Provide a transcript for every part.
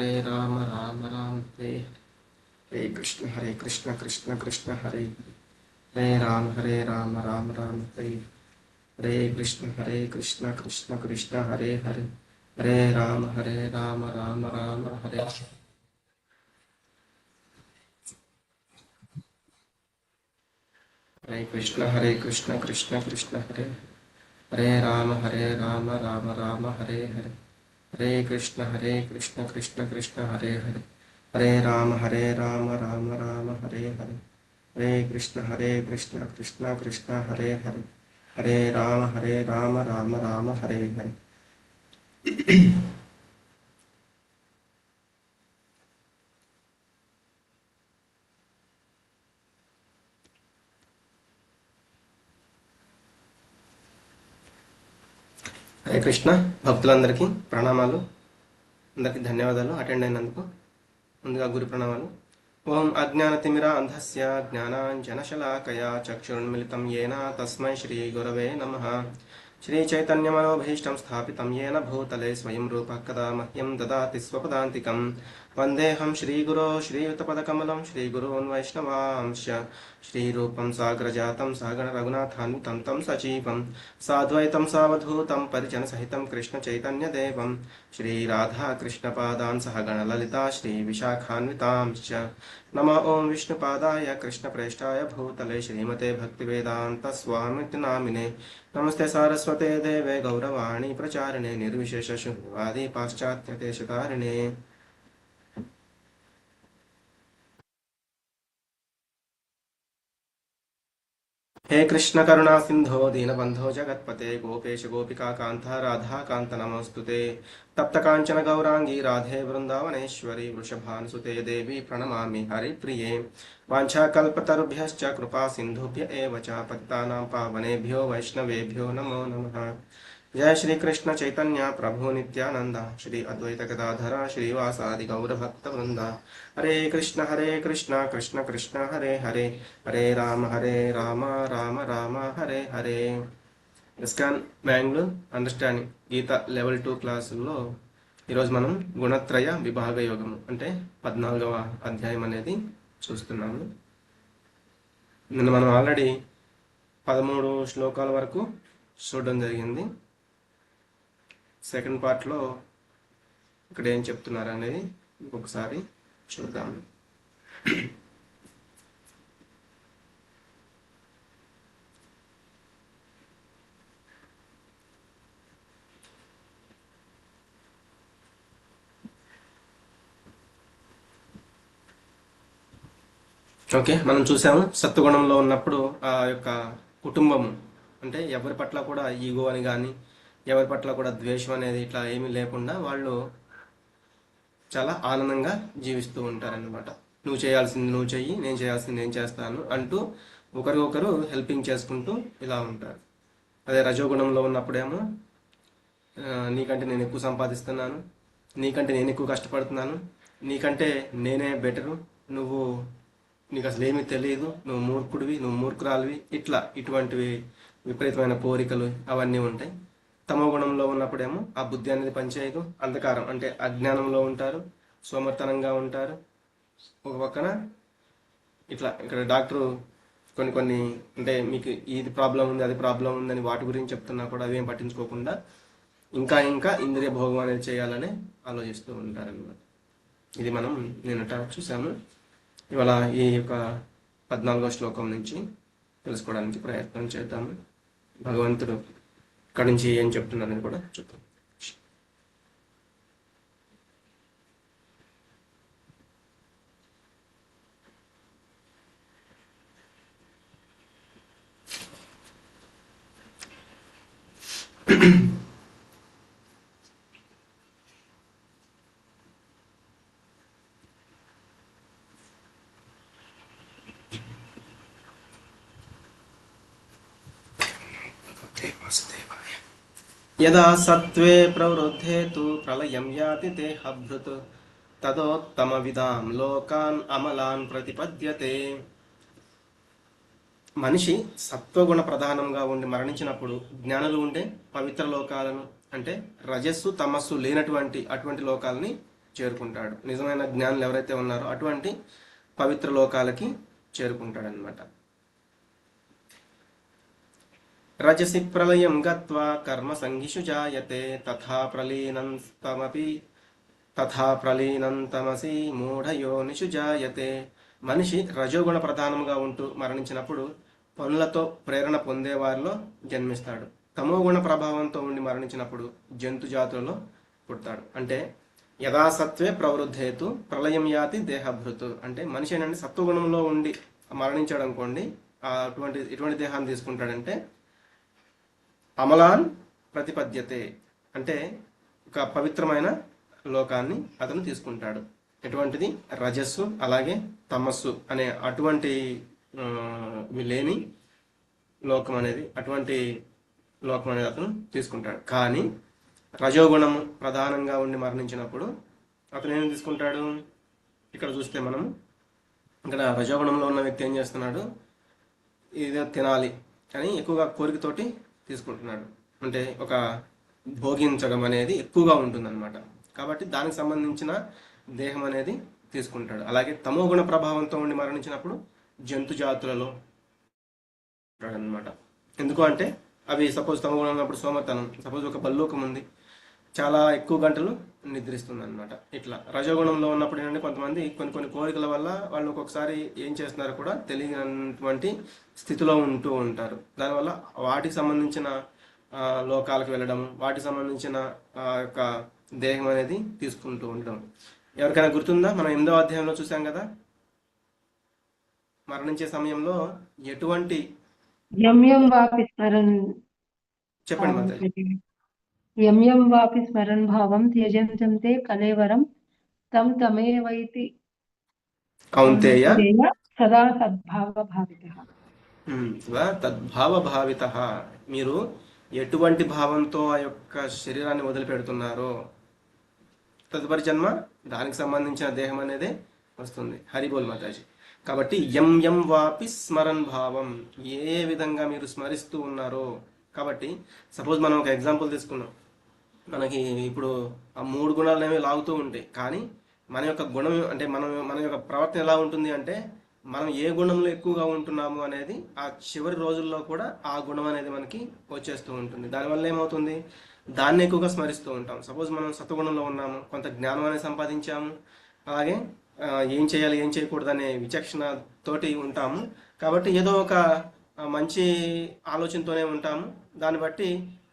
हरे राम राम राम हरे हरे कृष्ण कृष्ण कृष्ण हरे हरे राम राम राम हरे कृष्ण कृष्ण कृष्ण हरे हरे राम राम राम हरे कृष्ण कृष्ण कृष्ण हरे राम राम राम हरे कृष्ण कृष्ण कृष्ण हरे राम राम राम हरे कृष्ण कृष्ण कृष्ण हरे राम राम राम हरे హరే కృష్ణ భక్తులందరికీ ప్రణామాలు. అందరికీ ధన్యవాదాలు అటెండ్ అయినందుకు. ముందుగా గురు ప్రణామాలు. ఓం అజ్ఞానతిమిర అంధస్య జ్ఞానాంజనశలాకయా చక్షురున్మిళితం యేన తస్మై శ్రీ గురవే నమః. శ్రీ చైతన్యమనోభీష్టం స్థాపితం యేన భూతలే స్వయం రూపः కదా మహ్యం దదాతి స్వపదాంతికం. వందేహం శ్రీగురో శ్రీయుతపదకమలం శ్రీగురోన్ వైష్ణవాంశ శ్రీరూపం సాగ్రజాతం సాగర రఘునాథాన్వితం తం సజీవం సాద్వైతం సావధూతం పరిజనసహితం కృష్ణ చైతన్యదేవం శ్రీరాధాకృష్ణపాదాన్ సహగణ లలితా శ్రీ విశాఖాన్వితాంశ్చ. నమ ఓం విష్ణుపాదాయ కృష్ణప్రేష్టాయ భూతలే శ్రీమతే భక్తివేదాంత స్వామితి నామినే. నమస్తే సారస్వతే దేవే గౌరవాణి ప్రచారిణే నిర్విశేష శూన్యవాది పాశ్చాత్యదేశతారిణే. हे कृष्ण करुणा सिंधो दीनबंधो जगत्पते गोपेश गोपिका कांता राधा कांत नमोस्तुते. तप्त कांचन गौरांगी राधे वृंदावनेश्वरी वृषभानुसुते देवी प्रणमामि हरिप्रिये. वाञ्छाकल्पतरुभ्यश्च कृपा सिंधुभ्य एव च पतितानां पावनेभ्यो वैष्णवेभ्यो नमो नमः. जय श्री कृष्ण चैतन्य प्रभु नित्यानंद श्री अद्वैत गदाधर श्रीवासादि गौर भक्त वृंदा. हरे कृष्ण कृष्ण कृष्ण हरे हरे राम राम राम हरे हरे. ఇస్కాన్ మ్యాంగ్లూర్ అండర్స్టాండింగ్ గీత లెవెల్ 2 క్లాసుల్లో ఈరోజు మనం గుణత్రయ విభాగ యోగము అంటే 14వ అధ్యాయం అనేది చూస్తున్నాము. నిన్న మనం ఆల్రెడీ 13 శ్లోకాల వరకు చూడడం జరిగింది. సెకండ్ పార్ట్లో ఇక్కడ ఏం చెప్తున్నారు అనేది ఇంకొకసారి చూద్దాం. ఓకే, మనం చూసాము సత్వగుణంలో ఉన్నప్పుడు ఆ యొక్క కుటుంబము అంటే ఎవరి పట్ల కూడా ఈగో అని కానీ ఎవరి పట్ల కూడా ద్వేషం అనేది ఇట్లా ఏమీ లేకుండా వాళ్ళు చాలా ఆనందంగా జీవిస్తూ ఉంటారన్నమాట. నువ్వు చేయాల్సింది నువ్వు చెయ్యి, నేను చేయాల్సింది నేను చేస్తాను అంటూ ఒకరికొకరు హెల్పింగ్ చేసుకుంటూ ఇలా ఉంటారు. అదే రజోగుణంలో ఉన్నప్పుడేమో నీకంటే నేను ఎక్కువ సంపాదిస్తున్నాను, నీకంటే నేను ఎక్కువ కష్టపడుతున్నాను, నీకంటే నేనే బెటరు, నీకు అసలు ఏమీ తెలియదు, నువ్వు మూర్ఖుడివి, నువ్వు మూర్ఖురాలివి, ఇటువంటివి విపరీతమైన కోరికలు అవన్నీ ఉంటాయి. తమో గుణంలో ఉన్నప్పుడేమో ఆ బుద్ధి అనేది పనిచేయదు, అంధకారం అంటే అజ్ఞానంలో ఉంటారు, సోమర్తనంగా ఉంటారు. ఒక పక్కన ఇక్కడ డాక్టరు కొన్ని అంటే మీకు ఇది ప్రాబ్లం ఉంది అది ప్రాబ్లం ఉందని వాటి గురించి చెప్తున్నా కూడా అవేం పట్టించుకోకుండా ఇంకా ఇంద్రియ భోగం అనేది చేయాలని ఆలోచిస్తూ ఉంటారన్నమాట. ఇది మనం నిన్నట చూసాము. ఇవాళ ఈ యొక్క 14వ శ్లోకం నుంచి తెలుసుకోవడానికి ప్రయత్నం చేద్దాము. భగవంతుడు ఇక్కడ నుంచి ఏం చెప్తున్నారని కూడా చూద్దాం. యదా సత్వే ప్రవృద్ధే తు ప్రళయం యాతి దేహభృత్ తదోత్తమ విధాం లోకాన్ అమలాన్ ప్రతిపద్యతే. మనిషి సత్వగుణ ప్రధానంగా ఉండి మరణించినప్పుడు జ్ఞానులు ఉండే పవిత్ర లోకాలను అంటే రజస్సు తమస్సు లేనటువంటి అటువంటి లోకాలని చేరుకుంటాడు. నిజమైన జ్ఞానులు ఎవరైతే ఉన్నారో అటువంటి పవిత్ర లోకాలకి చేరుకుంటాడనమాట. రజసి ప్రళయం గత్వా కర్మ సంఘిషు జాయతే తథా ప్రలీనంతమసి మూఢయోనిషు జాయతే. మనిషి రజోగుణ ప్రధానంగా ఉంటూ మరణించినప్పుడు పనులతో ప్రేరణ పొందేవారిలో జన్మిస్తాడు. తమోగుణ ప్రభావంతో ఉండి మరణించినప్పుడు జంతు జాతులలో పుడతాడు. అంటే యథాసత్వే ప్రవృద్ధేతు ప్రళయం యాతి దేహభృతు. అంటే మనిషి ఏంటంటే సత్వగుణంలో ఉండి మరణించాడు అనుకోండి, ఎటువంటి దేహాన్ని తీసుకుంటాడంటే అమలాన్ ప్రతిపద్యతే, అంటే ఒక పవిత్రమైన లోకాన్ని అతను తీసుకుంటాడు. ఎటువంటిది? రజస్సు అలాగే తమస్సు అనే అటువంటి లేని లోకం అనేది, అటువంటి లోకం అనేది అతను తీసుకుంటాడు. కానీ రజోగుణము ప్రధానంగా ఉండి మరణించినప్పుడు అతను ఏం తీసుకుంటాడు? ఇక్కడ చూస్తే మనం ఇక్కడ రజోగుణంలో ఉన్న వ్యక్తి ఏం చేస్తున్నాడు? ఏదో తినాలి అని ఎక్కువగా కోరికతోటి తీసుకుంటున్నాడు. అంటే ఒక భోగించడం అనేది ఎక్కువగా ఉంటుందన్నమాట. కాబట్టి దానికి సంబంధించిన దేహం అనేది తీసుకుంటాడు. అలాగే తమోగుణ ప్రభావంతో ఉండి మరణించినప్పుడు జంతు జాతులలో అనమాట. ఎందుకు అంటే అవి సపోజ్ తమోగుణం ఉన్నప్పుడు సోమర్తనం, సపోజ్ ఒక బల్లూకం ఉంది, చాలా ఎక్కువ గంటలు నిద్రిస్తుంది అనమాట. ఇట్లా రజోగుణంలో ఉన్నప్పుడు ఏంటంటే కొంతమంది కొన్ని కోరికల వల్ల వాళ్ళు ఒక్కొక్కసారి ఏం చేస్తున్నారో కూడా తెలియనటువంటి స్థితిలో ఉంటూ ఉంటారు. దానివల్ల వాటికి సంబంధించిన లోకాలకు వెళ్ళడం, వాటికి సంబంధించిన యొక్క దేహం అనేది తీసుకుంటూ ఉండడం. ఎవరికైనా గుర్తుందా? మనం 8వ అధ్యాయంలో చూసాం కదా, మరణించే సమయంలో ఎటువంటి చెప్పండి మాతాజీ. యమ్యం వాపి స్మరన్ భావం త్యజంతం తే కలేవరం తం తమేవైతి కౌంతేయ సదా సద్భావ భావితః. సదా తద్భావ భావితః. మీరు ఎటువంటి భావంతో ఆ యొక్క శరీరాన్ని వదిలిపెడుతున్నారో తదుపరి జన్మ దానికి సంబంధించిన దేహం అనేదే వస్తుంది. హరిబోల్ మాతాజీ. కాబట్టి యం వాపి స్మరన్ భావం, ఏ విధంగా మీరు స్మరిస్తూ ఉన్నారో. కాబట్టి సపోజ్ మనం ఒక ఎగ్జాంపుల్ తీసుకున్నాం, మనకి ఇప్పుడు ఆ 3 గుణాలు అనేవి లాగుతూ ఉంటాయి. కానీ మన యొక్క గుణం అంటే మన యొక్క ప్రవర్తన ఎలా ఉంటుంది అంటే మనం ఏ గుణంలో ఎక్కువగా ఉంటున్నాము అనేది ఆ చివరి రోజుల్లో కూడా ఆ గుణం అనేది మనకి వచ్చేస్తూ ఉంటుంది. దానివల్ల ఏమవుతుంది? దాన్ని ఎక్కువగా స్మరిస్తూ ఉంటాం. సపోజ్ మనం సత్వగుణంలో ఉన్నాము, కొంత జ్ఞానం అనేది సంపాదించాము, అలాగే ఏం చేయాలి ఏం చేయకూడదు అనే విచక్షణ తోటి ఉంటాము. కాబట్టి ఏదో ఒక మంచి ఆలోచనతోనే ఉంటాము. దాన్ని బట్టి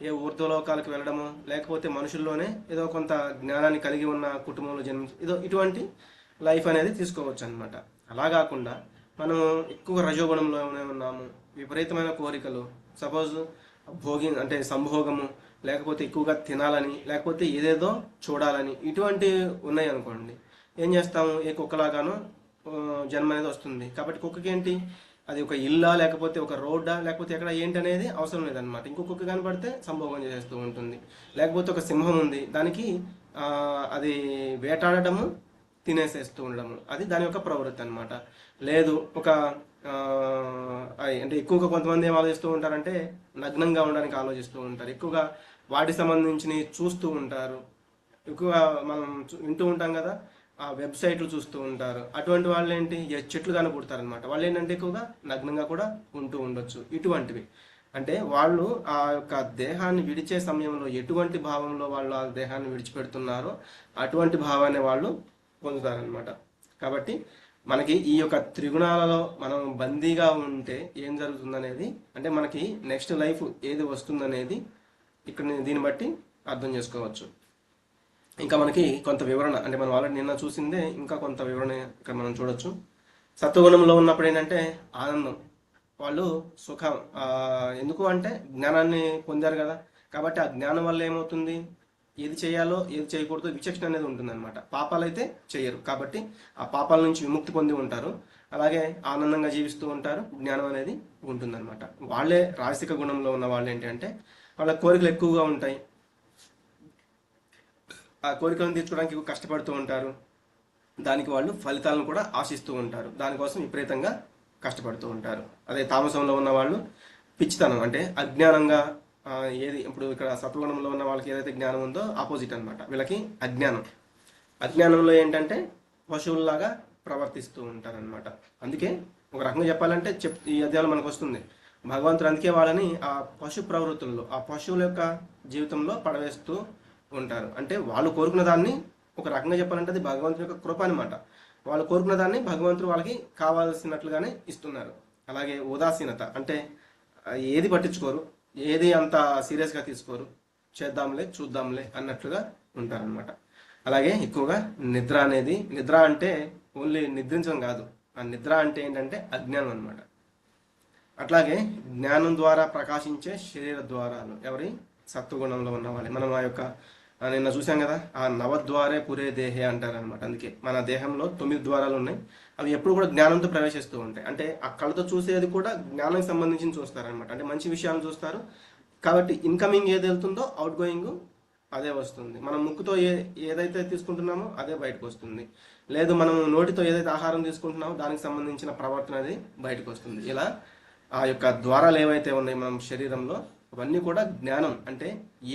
ఏ ఊర్ధ్వలోకాలకు వెళ్ళడము, లేకపోతే మనుషుల్లోనే ఏదో కొంత జ్ఞానాన్ని కలిగి ఉన్న కుటుంబంలో ఏదో ఇటువంటి లైఫ్ అనేది తీసుకోవచ్చు అనమాట. అలా కాకుండా మనం ఎక్కువ రజోగుణంలోనే ఉన్నాము, విపరీతమైన కోరికలు, సపోజ్ అంటే సంభోగము, లేకపోతే ఎక్కువగా తినాలని, లేకపోతే ఏదేదో చూడాలని, ఇటువంటి ఉన్నాయి అనుకోండి, ఏం చేస్తాము? ఏ కుక్కలాగానో జన్మ అనేది వస్తుంది. కాబట్టి కుక్కకి ఏంటి? అది ఒక ఇల్లా, లేకపోతే ఒక రోడ్డా, లేకపోతే ఎక్కడ ఏంటి అనేది అవసరం లేదనమాట. ఇంకొక కుక్క కనపడితే సంభోగం చేస్తూ ఉంటుంది. లేకపోతే ఒక సింహం ఉంది, దానికి అది వేటాడటము, తినేసేస్తూ ఉండడము, అది దాని యొక్క ప్రవృత్తి అనమాట. లేదు ఒక అంటే ఎక్కువగా కొంతమంది ఏం ఆలోచిస్తూ ఉంటారంటే నగ్నంగా ఉండడానికి ఆలోచిస్తూ ఉంటారు. ఎక్కువగా వాటికి సంబంధించినవి చూస్తూ ఉంటారు. ఎక్కువగా మనం వింటూ ఉంటాం కదా, ఆ వెబ్సైట్లు చూస్తూ ఉంటారు. అటువంటి వాళ్ళు ఏంటి? చెట్లు కానీ పుడతారనమాట. వాళ్ళు ఏంటంటే ఎక్కువగా నగ్నంగా కూడా ఉంటూ ఉండొచ్చు. ఇటువంటివి అంటే వాళ్ళు ఆ యొక్క దేహాన్ని విడిచే సమయంలో ఎటువంటి భావంలో వాళ్ళు ఆ దేహాన్ని విడిచిపెడుతున్నారో అటువంటి భావాన్ని వాళ్ళు పొందుతారనమాట. కాబట్టి మనకి ఈ యొక్క త్రిగుణాలలో మనం బందీగా ఉంటే ఏం జరుగుతుందనేది, అంటే మనకి నెక్స్ట్ లైఫ్ ఏది వస్తుందనేది ఇక్కడ దీన్ని బట్టి అర్థం చేసుకోవచ్చు. ఇంకా మనకి కొంత వివరణ, అంటే మనం ఆల్రెడీ నిన్న చూసిందే, ఇంకా కొంత వివరణ ఇక్కడ మనం చూడొచ్చు. సత్వగుణంలో ఉన్నప్పుడు ఏంటంటే ఆనందం, వాళ్ళు సుఖం. ఎందుకు అంటే జ్ఞానాన్ని పొందారు కదా. కాబట్టి ఆ జ్ఞానం వల్ల ఏమవుతుంది? ఏది చేయాలో ఏది చేయకూడదు విచక్షణ అనేది ఉంటుందన్నమాట. పాపాలు అయితే చేయరు, కాబట్టి ఆ పాపాల నుంచి విముక్తి పొంది ఉంటారు. అలాగే ఆనందంగా జీవిస్తూ ఉంటారు, జ్ఞానం అనేది ఉంటుందన్నమాట. వాళ్ళే రాజసిక గుణంలో ఉన్న వాళ్ళు ఏంటి అంటే వాళ్ళ కోరికలు ఎక్కువగా ఉంటాయి, ఆ కోరికలను తీర్చుకోవడానికి ఎక్కువ కష్టపడుతూ ఉంటారు. దానికి వాళ్ళు ఫలితాలను కూడా ఆశిస్తూ ఉంటారు, దానికోసం విపరీతంగా కష్టపడుతూ ఉంటారు. అదే తామసంలో ఉన్న వాళ్ళు పిచ్చితనం, అంటే అజ్ఞానంగా ఏది ఇప్పుడు ఇక్కడ సత్వగుణంలో ఉన్న వాళ్ళకి ఏదైతే జ్ఞానం ఉందో ఆపోజిట్ అనమాట. వీళ్ళకి అజ్ఞానం, అజ్ఞానంలో ఏంటంటే పశువుల్లాగా ప్రవర్తిస్తూ ఉంటారనమాట. అందుకే ఒక రకంగా చెప్పాలంటే ఈ అధ్యాయంలో మనకు వస్తుంది, భగవంతుడు అందుకే వాళ్ళని ఆ పశు ప్రవృత్తుల్లో, ఆ పశువుల యొక్క జీవితంలో పడవేస్తూ ఉంటారు. అంటే వాళ్ళు కోరుకున్న దాన్ని, ఒక రకంగా చెప్పాలంటే అది భగవంతుని యొక్క కృప అనమాట. వాళ్ళు కోరుకున్న దాన్ని భగవంతుడు వాళ్ళకి కావాల్సినట్లుగానే ఇస్తున్నారు. అలాగే ఉదాసీనత అంటే ఏది పట్టించుకోరు, ఏది అంత సీరియస్గా తీసుకోరు, చేద్దాంలే చూద్దాంలే అన్నట్లుగా ఉంటారనమాట. అలాగే ఎక్కువగా నిద్ర అంటే ఓన్లీ నిద్రించడం కాదు, ఆ నిద్ర అంటే ఏంటంటే అజ్ఞానం అనమాట. అట్లాగే జ్ఞానం ద్వారా ప్రకాశించే శరీర ద్వారాలు ఎవరి? సత్వగుణంలో ఉన్న వాళ్ళే. మనం ఆ యొక్క నిన్న చూసాం కదా, ఆ నవద్వారే పురే దేహే అంటారనమాట. అందుకే మన దేహంలో 9 ద్వారాలు ఉన్నాయి. అవి ఎప్పుడు కూడా జ్ఞానంతో ప్రవేశిస్తూ ఉంటాయి. అంటే ఆ కళ్ళతో చూసేది కూడా జ్ఞానానికి సంబంధించి చూస్తారనమాట. అంటే మంచి విషయాలను చూస్తారు కాబట్టి ఇన్కమింగ్ ఏది వెళ్తుందో అవుట్ గోయింగ్ అదే వస్తుంది. మనం ముక్కుతో ఏదైతే తీసుకుంటున్నామో అదే బయటకు వస్తుంది. లేదు మనం నోటితో ఏదైతే ఆహారం తీసుకుంటున్నామో దానికి సంబంధించిన ప్రవర్తన అది బయటకు వస్తుంది. ఇలా ఆ యొక్క ద్వారాలు ఏవైతే ఉన్నాయి మనం శరీరంలో, అవన్నీ కూడా జ్ఞానం అంటే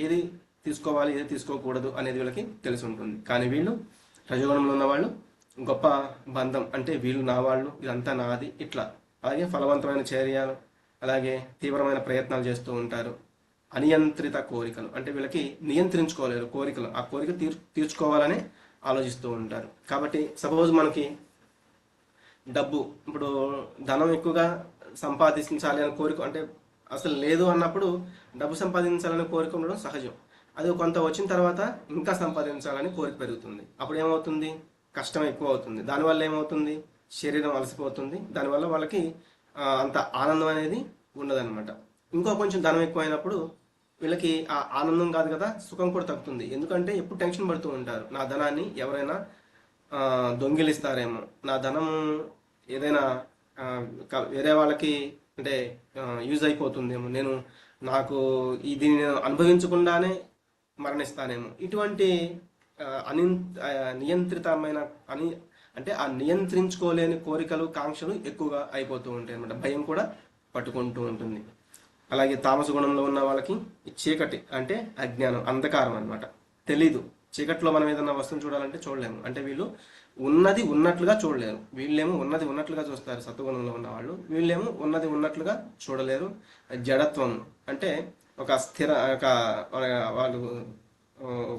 ఏది తీసుకోవాలి ఏది తీసుకోకూడదు అనేది వీళ్ళకి తెలిసి ఉంటుంది. కానీ వీళ్ళు రజోగుణంలో ఉన్న వాళ్ళు గొప్ప బంధం అంటే వీళ్ళు నా వాళ్ళు, ఇదంతా నాది, ఇట్లా. అలాగే ఫలవంతమైన చర్యలు, అలాగే తీవ్రమైన ప్రయత్నాలు చేస్తూ ఉంటారు. అనియంత్రిత కోరికలు అంటే వీళ్ళకి నియంత్రించుకోలేరు కోరికలు, ఆ కోరిక తీర్చుకోవాలని ఆలోచిస్తూ ఉంటారు. కాబట్టి సపోజ్ మనకి డబ్బు, ఇప్పుడు ధనం ఎక్కువగా సంపాదించాలి అనే కోరిక, అంటే అసలు లేదు అన్నప్పుడు డబ్బు సంపాదించాలనే కోరిక ఉండడం సహజం. అది కొంత వచ్చిన తర్వాత ఇంకా సంపాదించాలని కోరిక పెరుగుతుంది. అప్పుడు ఏమవుతుంది? కష్టం ఎక్కువ అవుతుంది. దానివల్ల ఏమవుతుంది? శరీరం అలసిపోతుంది. దానివల్ల వాళ్ళకి అంత ఆనందం అనేది ఉండదన్నమాట. ఇంకో కొంచెం ధనం ఎక్కువ అయినప్పుడు వీళ్ళకి ఆ ఆనందం కాదు కదా, సుఖం కూడా తగ్గుతుంది. ఎందుకంటే ఎప్పుడు టెన్షన్ పడుతూ ఉంటారు, నా ధనాన్ని ఎవరైనా దొంగిలిస్తారేమో, నా ధనం ఏదైనా వేరే వాళ్ళకి అంటే యూజ్ అయిపోతుందేమో, నాకు ఇది నేను అనుభవించకుండానే మరణిస్తానేమో, ఇటువంటి అని నియంత్రితమైన అంటే ఆ నియంత్రించుకోలేని కోరికలు కాంక్షలు ఎక్కువగా అయిపోతూ ఉంటాయి అన్నమాట. భయం కూడా పట్టుకుంటూ ఉంటుంది. అలాగే తామస గుణంలో ఉన్న వాళ్ళకి చీకటి అంటే అజ్ఞానం, అంధకారం అనమాట. తెలీదు. చీకట్లో మనం ఏదైనా వస్తువుని చూడాలంటే చూడలేము. అంటే వీళ్ళు ఉన్నది ఉన్నట్లుగా చూడలేరు. వీళ్ళేమో ఉన్నది ఉన్నట్లుగా చూస్తారు సత్వగుణంలో ఉన్న వాళ్ళు, వీళ్ళేమో ఉన్నది ఉన్నట్లుగా చూడలేరు. జడత్వం అంటే ఒక స్థిర ఒక వాళ్ళు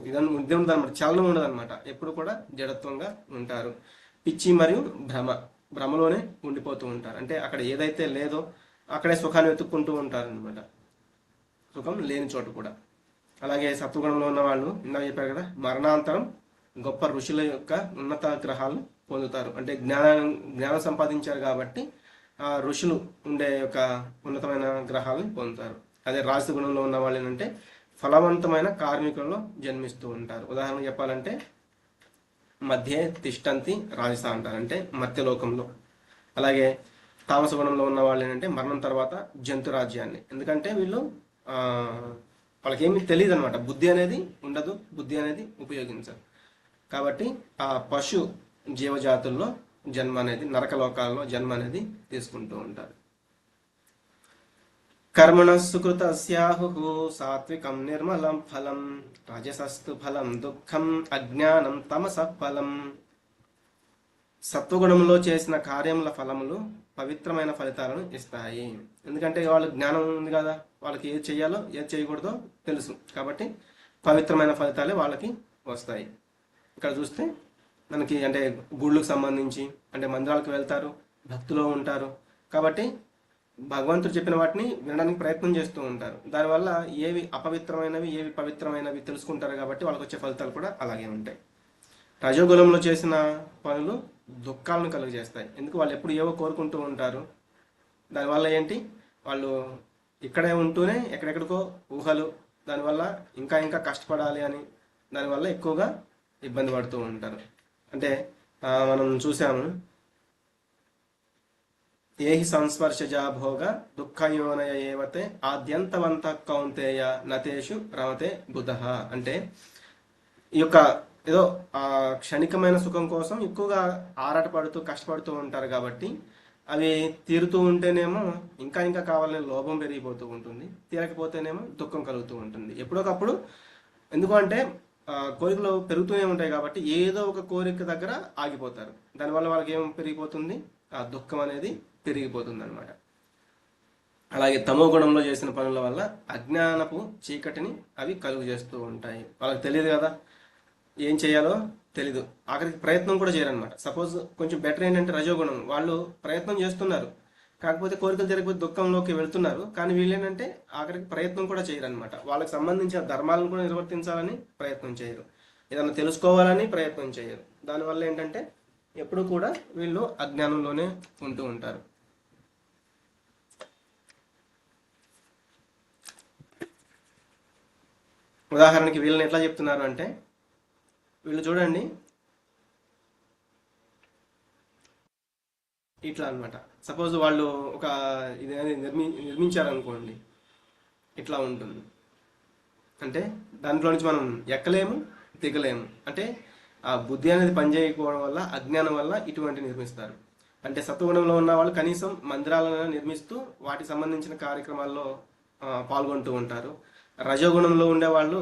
ఇది ఉందన్నమాట, చలనం ఉండదు అనమాట. ఎప్పుడు కూడా జడత్వంగా ఉంటారు. పిచ్చి మరియు భ్రమలోనే ఉండిపోతూ ఉంటారు. అంటే అక్కడ ఏదైతే లేదో అక్కడే సుఖాన్ని వెతుక్కుంటూ ఉంటారు అనమాట, సుఖం లేని చోటు కూడా. అలాగే సత్వగుణంలో ఉన్న వాళ్ళు ఇందాక చెప్పారు కదా, మరణాంతరం గొప్ప ఋషుల యొక్క ఉన్నత గ్రహాలను పొందుతారు. అంటే జ్ఞానం సంపాదించారు కాబట్టి ఆ ఋషులు ఉండే యొక్క ఉన్నతమైన గ్రహాలను పొందుతారు. అదే రాజస గుణంలో ఉన్న వాళ్ళు ఏంటంటే ఫలవంతమైన కార్మికులలో జన్మిస్తూ ఉంటారు. ఉదాహరణ చెప్పాలంటే మధ్య తిష్టంతి రాజస అంటారు, అంటే మధ్యలోకంలో. అలాగే తామస గుణంలో ఉన్న వాళ్ళు ఏంటంటే మరణం తర్వాత జంతు రాజ్యాన్ని, ఎందుకంటే వీళ్ళు వాళ్ళకేమీ తెలియదు అనమాట, బుద్ధి అనేది ఉండదు, బుద్ధి అనేది ఉపయోగించరు. కాబట్టి ఆ పశు జీవజాతుల్లో జన్మ అనేది, నరకలోకాల్లో జన్మ అనేది తీసుకుంటూ ఉంటారు. కర్మణ సుకృత స్యాహు సాత్వికం నిర్మలం ఫలం రాజసస్తు ఫలం దుఃఖం అజ్ఞానం తమస ఫలం. సత్వగుణంలో చేసిన కార్యముల ఫలములు పవిత్రమైన ఫలితాలను ఇస్తాయి. ఎందుకంటే వాళ్ళు జ్ఞానం ఉంది కదా, వాళ్ళకి ఏది చేయాలో ఏది చేయకూడదో తెలుసు కాబట్టి పవిత్రమైన ఫలితాలే వాళ్ళకి వస్తాయి. ఇక్కడ చూస్తే మనకి అంటే గుళ్ళకు సంబంధించి అంటే మందిరాలకు వెళ్తారు, భక్తిలో ఉంటారు కాబట్టి భగవంతుడు చెప్పిన వాటిని వినడానికి ప్రయత్నం చేస్తూ ఉంటారు. దానివల్ల ఏవి అపవిత్రమైనవి ఏవి పవిత్రమైనవి తెలుసుకుంటారు కాబట్టి వాళ్ళకి వచ్చే ఫలితాలు కూడా అలాగే ఉంటాయి. రజోగుణంలో చేసిన పనులు దుఃఖాలను కలుగజేస్తాయి. ఎందుకు? వాళ్ళు ఎప్పుడు ఏవో కోరుకుంటూ ఉంటారు. దానివల్ల ఏంటి, వాళ్ళు ఇక్కడే ఉంటూనే ఎక్కడెక్కడికో ఊహలు, దానివల్ల ఇంకా ఇంకా కష్టపడాలి అని దానివల్ల ఎక్కువగా ఇబ్బంది పడుతూ ఉంటారు. అంటే మనం చూసాము, ఏహి సంస్పర్శజా భోగ దుఃఖయోనయ ఏవతే ఆద్యంతవంత కౌంతేయ నతేషు రమతే బుధ. అంటే ఈ యొక్క ఏదో ఆ క్షణికమైన సుఖం కోసం ఎక్కువగా ఆరాటపడుతూ కష్టపడుతూ ఉంటారు కాబట్టి అవి తీరుతూ ఉంటేనేమో ఇంకా ఇంకా కావాలనే లోభం పెరిగిపోతూ ఉంటుంది, తీరకపోతేనేమో దుఃఖం కలుగుతూ ఉంటుంది ఎప్పుడోకప్పుడు. ఎందుకు అంటే కోరికలు పెరుగుతూనే ఉంటాయి కాబట్టి ఏదో ఒక కోరిక దగ్గర ఆగిపోతారు. దానివల్ల వాళ్ళకి ఏం పెరిగిపోతుంది, ఆ దుఃఖం అనేది పెరిగిపోతుంది అనమాట. అలాగే తమో గుణంలో చేసిన పనుల వల్ల అజ్ఞానపు చీకటిని అవి కలుగు చేస్తూ ఉంటాయి. వాళ్ళకి తెలియదు కదా ఏం చేయాలో, తెలీదు, ఆఖరికి ప్రయత్నం కూడా చేయరనమాట. సపోజ్ కొంచెం బెటర్ ఏంటంటే రజోగుణం, వాళ్ళు ప్రయత్నం చేస్తున్నారు, కాకపోతే కోరికలు జరిగిపోతే దుఃఖంలోకి వెళ్తున్నారు, కానీ వీళ్ళు ఏంటంటే ఆఖరికి ప్రయత్నం కూడా చేయరనమాట. వాళ్ళకి సంబంధించిన ధర్మాలను కూడా నిర్వర్తించాలని ప్రయత్నం చేయరు, ఏదన్నా తెలుసుకోవాలని ప్రయత్నం చేయరు. దానివల్ల ఏంటంటే ఎప్పుడు కూడా వీళ్ళు అజ్ఞానంలోనే ఉంటూ ఉంటారు. ఉదాహరణకి వీళ్ళని ఎట్లా చెప్తున్నారు అంటే, వీళ్ళు చూడండి ఇట్లా అన్నమాట. సపోజ్ వాళ్ళు ఒక ఇది అనేది నిర్మించారనుకోండి, ఇట్లా ఉంటుంది. అంటే దాంట్లో నుంచి మనం ఎక్కలేము, దిగలేము. అంటే ఆ బుద్ధి అనేది పనిచేయకపోవడం వల్ల, అజ్ఞానం వల్ల ఇటువంటి నిర్మిస్తారు. అంటే సత్వగుణంలో ఉన్న వాళ్ళు కనీసం మందిరాలను నిర్మిస్తూ వాటికి సంబంధించిన కార్యక్రమాల్లో పాల్గొంటూ ఉంటారు. రజోగుణంలో ఉండేవాళ్ళు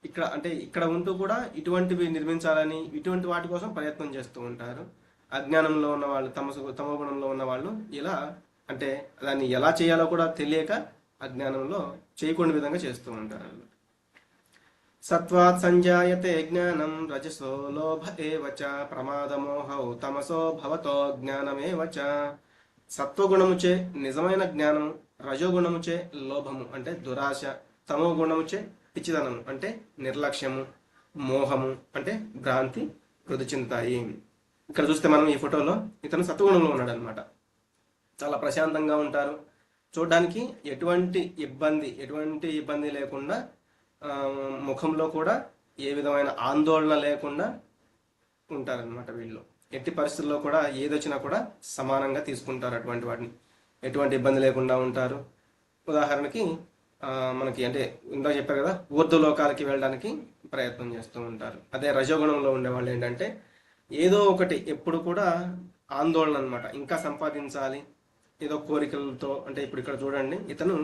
ఇక్కడ అంటే ఇక్కడ ఉంటూ కూడా ఇటువంటివి నిర్మించాలని, ఇటువంటి వాటి కోసం ప్రయత్నం చేస్తూ ఉంటారు. అజ్ఞానంలో ఉన్న వాళ్ళు, తమ గుణంలో ఉన్న వాళ్ళు ఇలా అంటే దాన్ని ఎలా చేయాలో కూడా తెలియక అజ్ఞానంలో చేయకుండా విధంగా చేస్తూ ఉంటారు. సత్వాత్ సంజాయతే జ్ఞానం రజసో లోభ ఏవచ ప్రమాదమోహౌ తమసో భవతో జ్ఞానమేవచ. సత్వగుణముచే నిజమైన జ్ఞానము, రజోగుణముచే లోభము అంటే దురాశ, తమో గుణముచే పిచ్చిదనము అంటే నిర్లక్ష్యము, మోహము అంటే భ్రాంతి వృద్ధి చెందుతాయి. ఇక్కడ చూస్తే మనం ఈ ఫోటోలో ఇతను సత్వగుణంలో ఉన్నాడు అనమాట. చాలా ప్రశాంతంగా ఉంటారు, చూడడానికి ఎటువంటి ఇబ్బంది లేకుండా, ముఖంలో కూడా ఏ విధమైన ఆందోళన లేకుండా ఉంటారనమాట. వీళ్ళు ఎట్టి పరిస్థితుల్లో కూడా ఏదొచ్చినా కూడా సమానంగా తీసుకుంటారు, అటువంటి వాటిని ఎటువంటి ఇబ్బంది లేకుండా ఉంటారు. ఉదాహరణకి మనకి అంటే ఇందాక చెప్పారు కదా, ఊర్ధ్వలోకాలకి వెళ్ళడానికి ప్రయత్నం చేస్తూ ఉంటారు. అదే రజోగుణంలో ఉండేవాళ్ళు ఏంటంటే ఏదో ఒకటి ఎప్పుడు కూడా ఆందోళన అనమాట, ఇంకా సంపాదించాలి ఏదో కోరికలతో. అంటే ఇప్పుడు ఇక్కడ చూడండి, ఇతను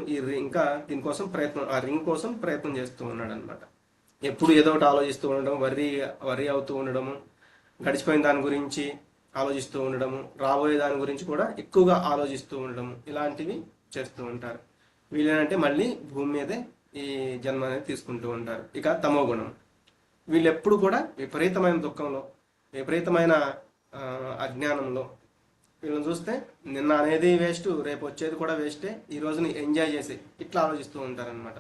ఇంకా దీనికోసం ఆ రింగ్ కోసం ప్రయత్నం చేస్తూ ఉన్నాడు అనమాట. ఎప్పుడు ఏదో ఒకటి ఆలోచిస్తూ ఉండడం, వర్రీ అవుతూ ఉండడము, గడిచిపోయిన దాని గురించి ఆలోచిస్తూ ఉండడము, రాబోయే దాని గురించి కూడా ఎక్కువగా ఆలోచిస్తూ ఉండడము, ఇలాంటివి చేస్తూ ఉంటారు. వీళ్ళేంటంటే మళ్ళీ భూమి మీదే ఈ జన్మ అనేది తీసుకుంటూ ఉంటారు. ఇక తమో గుణం, వీళ్ళు ఎప్పుడు కూడా విపరీతమైన దుఃఖంలో, విపరీతమైన అజ్ఞానంలో. వీళ్ళని చూస్తే నిన్న అనేది వేస్ట్, రేపు వచ్చేది కూడా వేస్టే, ఈ రోజుని ఎంజాయ్ చేసి ఇట్లా ఆలోచిస్తూ ఉంటారనమాట.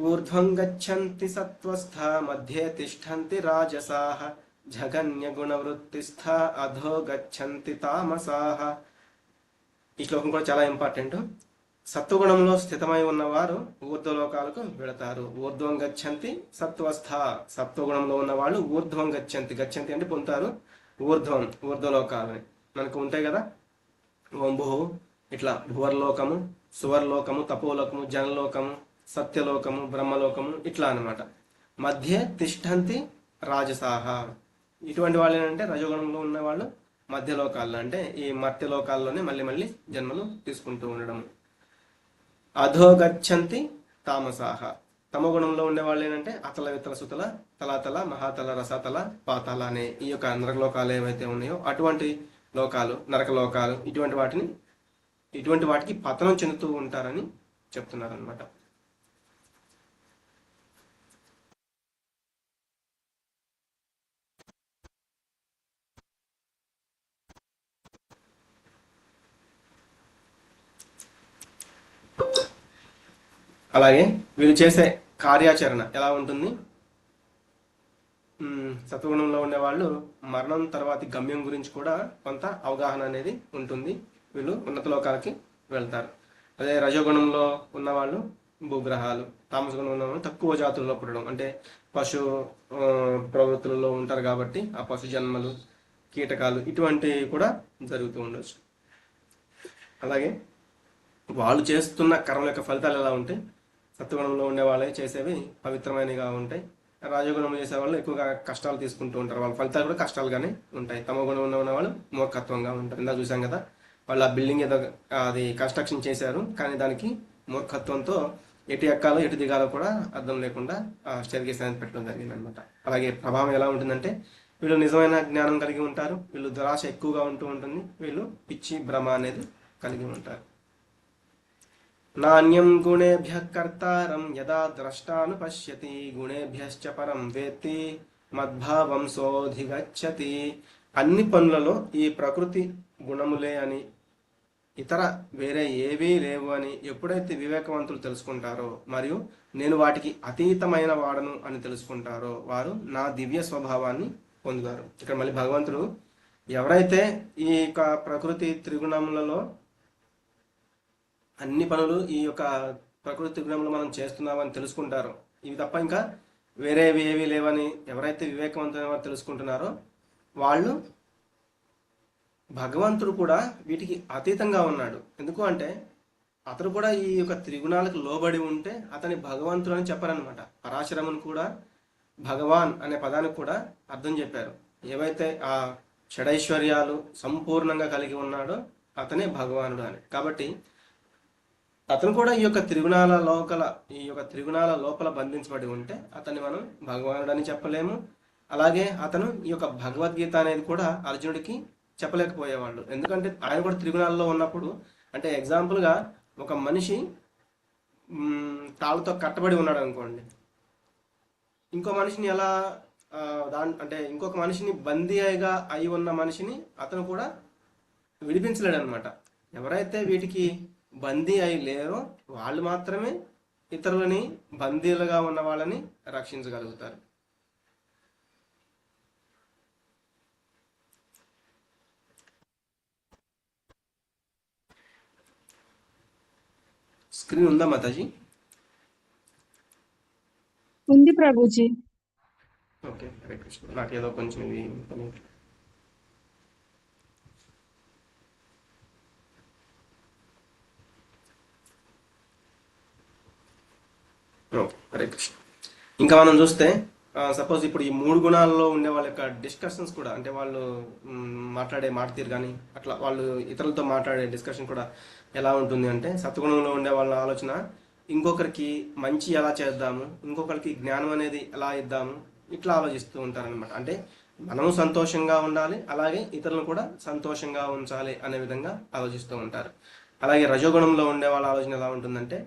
ఊర్ధ్వం గచ్చంతి సత్వస్థ మధ్యే తిష్టంతి రాజసాః జగన్య గుణవృత్తిస్థ అధో గచ్చంతి తామసాః. ఈ శ్లోకం కూడా చాలా ఇంపార్టెంట్. సత్వగుణంలో స్థితమై ఉన్నవారు ఊర్ధ్వలోకాలకు వెళతారు. ఊర్ధ్వం గచ్చంతి సత్వస్థ, సత్వగుణంలో ఉన్నవాళ్ళు ఊర్ధ్వం గచ్చంతి అంటే పొందుతారు ఊర్ధ్వలోకాలని. మనకు ఉంటాయి కదా, ఓంభు ఇట్లా భువర్లోకము, సువర్లోకము, తపోలోకము, జనలోకము, సత్యలోకము, బ్రహ్మలోకము ఇట్లా అనమాట. మధ్య తిష్టంతి రాజసాహ, ఇటువంటి వాళ్ళు ఏంటంటే రజోగుణంలో ఉన్న వాళ్ళు మధ్యలోకాల్లో అంటే ఈ మర్త్యలోకాల్లోనే మళ్ళీ మళ్ళీ జన్మలు తీసుకుంటూ ఉండడం. అధోగచ్చంతి తామసాహ, తమ గుణంలో ఉండే వాళ్ళు ఏంటంటే అతల వితల సుతల తలాతల మహాతల రసాతల పాతాల అనే ఈ యొక్క నరకలోకాలు ఏవైతే ఉన్నాయో అటువంటి లోకాలు, నరకలోకాలు, ఇటువంటి వాటికి పతనం చెందుతూ ఉంటారని చెప్తున్నారు అనమాట. అలాగే వీళ్ళు చేసే కార్యాచరణ ఎలా ఉంటుంది? సత్వగుణంలో ఉండేవాళ్ళు మరణం తర్వాతి గమ్యం గురించి కూడా కొంత అవగాహన అనేది ఉంటుంది, వీళ్ళు ఉన్నత లోకాలకి వెళ్తారు. అదే రజోగుణంలో ఉన్నవాళ్ళు భూగ్రహాలు, తామస గుణంలో ఉన్నవాళ్ళు తక్కువ జాతుల్లో పుట్టడం, అంటే పశు ప్రవృత్తులలో ఉంటారు కాబట్టి ఆ పశు జన్మలు, కీటకాలు ఇటువంటివి కూడా జరుగుతూ ఉండొచ్చు. అలాగే వాళ్ళు చేస్తున్న కర్మల యొక్క ఫలితాలు ఎలా ఉంటాయి? సత్వగుణంలో ఉండే వాళ్ళే చేసేవి పవిత్రమైనవిగా ఉంటాయి. రాజగుణం చేసే వాళ్ళు ఎక్కువగా కష్టాలు తీసుకుంటూ ఉంటారు, వాళ్ళ ఫలితాలు కూడా కష్టాలుగానే ఉంటాయి. తమ గుణంలో ఉన్న వాళ్ళు మూర్ఖత్వంగా ఉంటారు. ఇందా చూసాం కదా, వాళ్ళు ఆ బిల్డింగ్ ఏదో అది కన్స్ట్రక్షన్ చేశారు, కానీ దానికి మూర్ఖత్వంతో ఎటు ఎక్కాలో ఎటు దిగాలో కూడా అర్థం లేకుండా ఆ స్టేర్ కేస్ అనేది పెట్టడం జరిగింది అనమాట. అలాగే ప్రభావం ఎలా ఉంటుందంటే వీళ్ళు నిజమైన జ్ఞానం కలిగి ఉంటారు, వీళ్ళు దురాశ ఎక్కువగా ఉంటూ ఉంటుంది, వీళ్ళు పిచ్చి భ్రమ అనేది కలిగి ఉంటారు. నాణ్యం గుణేభ్య కర్తారం యదా ద్రష్టాను పశ్యతి గుణేభ్యశ్చ పరం వేత్తి మద్భావం సోధిగచ్చతి. అన్ని పనులలో ఈ ప్రకృతి గుణములే అని, ఇతర వేరే ఏవీ లేవు అని ఎప్పుడైతే వివేకవంతులు తెలుసుకుంటారో మరియు నేను వాటికి అతీతమైన వాడను అని తెలుసుకుంటారో వారు నా దివ్య స్వభావాన్ని పొందుతారు. ఇక్కడ మళ్ళీ భగవంతుడు ఎవరైతే ఈ యొక్క ప్రకృతి త్రిగుణములలో అన్ని పనులు ఈ యొక్క ప్రకృతి త్రిగుణంలో మనం చేస్తున్నామని తెలుసుకుంటారో, ఇవి తప్ప ఇంకా వేరేవి ఏవి లేవని ఎవరైతే వివేకవంతులైన తెలుసుకుంటున్నారో వాళ్ళు భగవంతుడు కూడా వీటికి అతీతంగా ఉన్నాడు. ఎందుకు అంటే అతను కూడా ఈ యొక్క త్రిగుణాలకు లోబడి ఉంటే అతని భగవంతుడు అని చెప్పారనమాట. పరాశరమును కూడా భగవాన్ అనే పదానికి కూడా అర్థం చెప్పారు. ఏవైతే ఆ షడైశ్వర్యాలు సంపూర్ణంగా కలిగి ఉన్నాడో అతనే భగవానుడు అని. కాబట్టి అతను కూడా ఈ యొక్క త్రిగుణాల లోపల బంధించబడి ఉంటే అతన్ని మనం భగవానుడు అని చెప్పలేము. అలాగే అతను ఈ యొక్క భగవద్గీత అనేది కూడా అర్జునుడికి చెప్పలేకపోయేవాళ్ళు. ఎందుకంటే ఆయన కూడా త్రిగుణాల్లో ఉన్నప్పుడు, అంటే ఎగ్జాంపుల్గా ఒక మనిషి తాళ్ళతో కట్టబడి ఉన్నాడు అనుకోండి, ఇంకో మనిషిని ఎలా అంటే ఇంకొక మనిషిని బందీగా అయి ఉన్న మనిషిని అతను కూడా విడిపించలేడు అనమాట. ఎవరైతే వీటికి బందీ అయి లేరో వాళ్ళు మాత్రమే ఇతరులని బందీలుగా ఉన్న వాళ్ళని రక్షించగలుగుతారు. స్క్రీన్ ఉందా మాతాజీ? ఉంది ప్రభుజీ. ఓకే, హరే కృష్ణ. నాకు ఏదో కొంచెం ఇది హరే కృష్ణ. ఇంకా మనం చూస్తే సపోజ్ ఇప్పుడు ఈ 3 గుణాల్లో ఉండే వాళ్ళ యొక్క డిస్కషన్స్ కూడా, అంటే వాళ్ళు మాట్లాడే మాట తీరు కానీ అట్లా వాళ్ళు ఇతరులతో మాట్లాడే డిస్కషన్ కూడా ఎలా ఉంటుంది అంటే, సత్వగుణంలో ఉండే వాళ్ళ ఆలోచన ఇంకొకరికి మంచి ఎలా చేద్దాము, ఇంకొకరికి జ్ఞానం అనేది ఎలా ఇద్దాము, ఇట్లా ఆలోచిస్తూ ఉంటారనమాట. అంటే మనము సంతోషంగా ఉండాలి, అలాగే ఇతరులను కూడా సంతోషంగా ఉంచాలి అనే విధంగా ఆలోచిస్తూ ఉంటారు. అలాగే రజోగుణంలో ఉండే వాళ్ళ ఆలోచన ఎలా ఉంటుందంటే,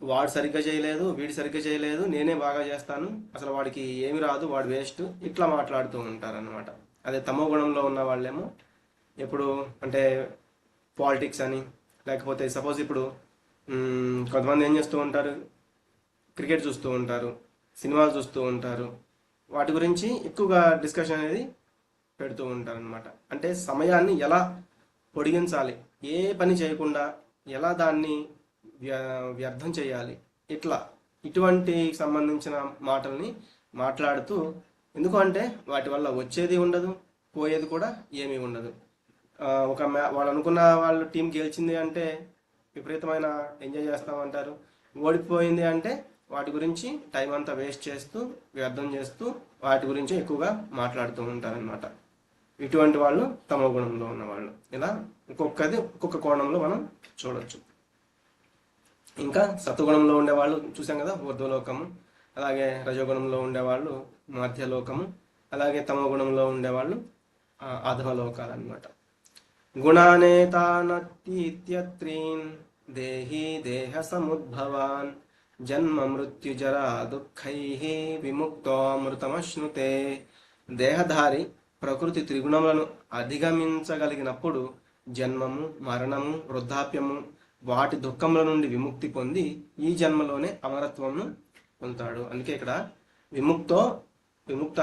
వాడు సరిగ్గా చేయలేదు, వీడు సరిగ్గా చేయలేదు, నేనే బాగా చేస్తాను, అసలు వాడికి ఏమి రాదు, వాడు వేస్ట్, ఇట్లా మాట్లాడుతూ ఉంటారనమాట. అదే తమో గుణంలో ఉన్న వాళ్ళేమో ఎప్పుడు అంటే పాలిటిక్స్ అని, లేకపోతే సపోజ్ ఇప్పుడు కొంతమంది ఏం చేస్తూ ఉంటారు, క్రికెట్ చూస్తూ ఉంటారు, సినిమాలు చూస్తూ ఉంటారు, వాటి గురించి ఎక్కువగా డిస్కషన్ అనేది పెడుతూ ఉంటారు అనమాట. అంటే సమయాన్ని ఎలా పొడిగించాలి, ఏ పని చేయకుండా ఎలా దాన్ని వ్యర్థం చేయాలి, ఇటువంటి సంబంధించిన మాటల్ని మాట్లాడుతూ, ఎందుకు అంటే వాటి వల్ల వచ్చేది ఉండదు, పోయేది కూడా ఏమీ ఉండదు. వాళ్ళు అనుకున్న వాళ్ళ టీం గెలిచింది అంటే విపరీతమైన ఎంజాయ్ చేస్తామంటారు, ఓడిపోయింది అంటే వాటి గురించి టైం అంతా వేస్ట్ చేస్తూ వ్యర్థం చేస్తూ వాటి గురించి ఎక్కువగా మాట్లాడుతూ ఉంటారనమాట. ఇటువంటి వాళ్ళు తమో గుణంలో ఉన్నవాళ్ళు. ఇలా ఒక్కొక్క కోణంలో మనం చూడొచ్చు. ఇంకా సత్వగుణంలో ఉండేవాళ్ళు చూసాం కదా, ఊర్ధ్వలోకము, అలాగే రజోగుణంలో ఉండేవాళ్ళు మధ్యలోకము, అలాగే తమో గుణంలో ఉండేవాళ్ళు అధోలోకాలు అనమాట. గుణానేతానతీత్యత్రీన్ దేహి దేహ సముద్భవాన్ జన్మ మృత్యుజరా దుఃఖైః విముక్తోమృతమశ్నుతే. దేహధారి ప్రకృతి త్రిగుణములను అధిగమించగలిగినప్పుడు జన్మము, మరణము, వృద్ధాప్యము వాటి దుఃఖముల నుండి విముక్తి పొంది ఈ జన్మలోనే అమరత్వమును పొందుతాడు. అందుకే ఇక్కడ విముక్త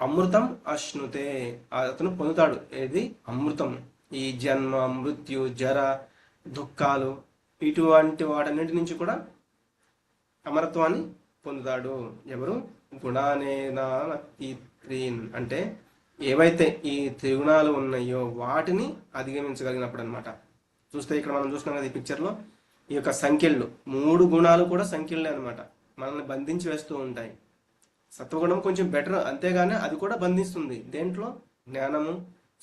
అమృతం అశ్నుతే, అతను పొందుతాడు ఏది, అమృతం. ఈ జన్మ, మృత్యు, జర, దుఃఖాలు ఇటువంటి వాటన్నిటి నుంచి కూడా అమరత్వాన్ని పొందుతాడు. ఎవరు? గుణానేనాతీత్రీన్, అంటే ఏవైతే ఈ త్రిగుణాలు ఉన్నాయో వాటిని అధిగమించగలిగినప్పుడు అనమాట. చూస్తే ఇక్కడ మనం చూస్తున్నాం కదా ఈ పిక్చర్లో, ఈ యొక్క సంఖ్యలు 3 గుణాలు కూడా సంఖ్యలే అనమాట, మనల్ని బంధించి వేస్తూ ఉంటాయి. సత్వగుణం కొంచెం బెటర్, అంతేగాని అది కూడా బంధిస్తుంది. దేంట్లో? జ్ఞానము,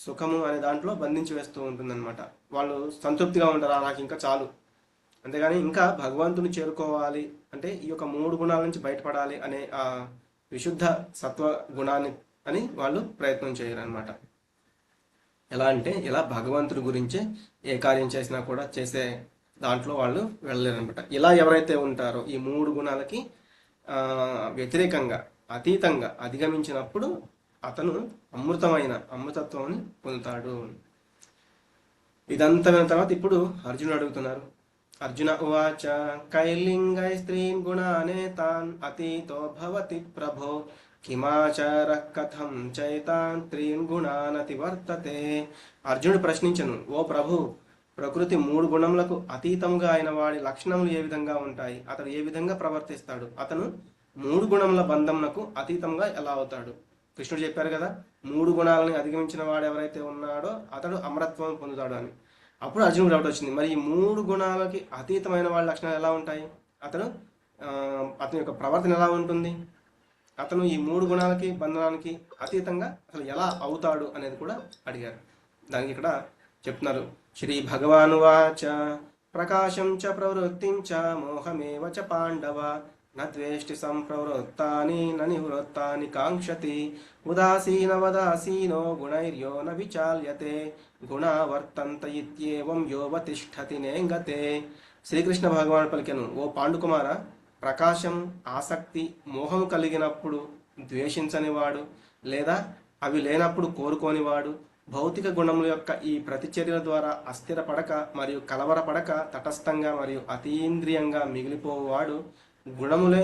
సుఖము అనే దాంట్లో బంధించి వేస్తూ ఉంటుంది అనమాట. వాళ్ళు సంతృప్తిగా ఉంటారు, నాకు ఇంకా చాలు, అంతేగాని ఇంకా భగవంతుని చేరుకోవాలి అంటే ఈ యొక్క 3 గుణాల నుంచి బయటపడాలి అనే ఆ విశుద్ధ సత్వ గుణాన్ని అని వాళ్ళు ప్రయత్నం చేయరు అనమాట. ఎలా అంటే ఇలా భగవంతుడి గురించే ఏ కార్యం చేసినా కూడా చేసే దాంట్లో వాళ్ళు వెళ్ళలేరు అనమాట. ఇలా ఎవరైతే ఉంటారో ఈ 3 గుణాలకి వ్యతిరేకంగా అతీతంగా అధిగమించినప్పుడు అతను అమృతత్వాన్ని పొందుతాడు. ఇదంతా విన్న తర్వాత ఇప్పుడు అర్జునుడు అడుగుతున్నారు. అర్జున ఉవాచ కైలింగై స్త్రీన్ గుణానేతాన్ అతీతో భవతి ప్రభో కిమాచార కథం చైతాన్ త్రీన్ గుణానతి వర్తతే. అర్జునుడు ప్రశ్నించను, ఓ ప్రభు, ప్రకృతి 3 గుణములకు అతీతంగా అయిన వాడి లక్షణములు ఏ విధంగా ఉంటాయి? అతడు ఏ విధంగా ప్రవర్తిస్తాడు? అతను 3 గుణముల బంధంనకు అతీతంగా ఎలా అవుతాడు? కృష్ణుడు చెప్పారు కదా, 3 గుణాలని అధిగమించిన వాడు ఎవరైతే ఉన్నాడో అతడు అమరత్వం పొందుతాడు అని. అప్పుడు అర్జునుడు డౌట్ వచ్చింది, మరి ఈ 3 గుణాలకి అతీతమైన వాళ్ళ లక్షణాలు ఎలా ఉంటాయి? అతని యొక్క ప్రవర్తన ఎలా ఉంటుంది? అతను ఈ 3 గుణాలకి బంధనానికి అతీతంగా అసలు ఎలా అవుతాడు అనేది కూడా అడిగారు. దానికి ఇక్కడ చెప్తున్నారు, శ్రీ భగవానువాచ ప్రకాశం చ ప్రవృత్తిం చ మోహమేవ చ పాండవ నద్వేష్టి సంప్రవృత్తాని నివృత్తాని కాంక్షతి ఉదాసీనవదాసీనో గుణైర్యో న విచాల్యతే గుణా వర్తంత ఇత్యేవం యోవతిష్ఠతి నేంగతే. శ్రీకృష్ణ భగవాన్ పలికెను, ఓ పాండుకుమార, ప్రకాశం, ఆసక్తి, మోహం కలిగినప్పుడు ద్వేషించనివాడు లేదా అవి లేనప్పుడు కోరుకోనివాడు, భౌతిక గుణముల యొక్క ఈ ప్రతిచర్యల ద్వారా అస్థిరపడక మరియు కలవరపడక తటస్థంగా మరియు అతీంద్రియంగా మిగిలిపోవాడు గుణములే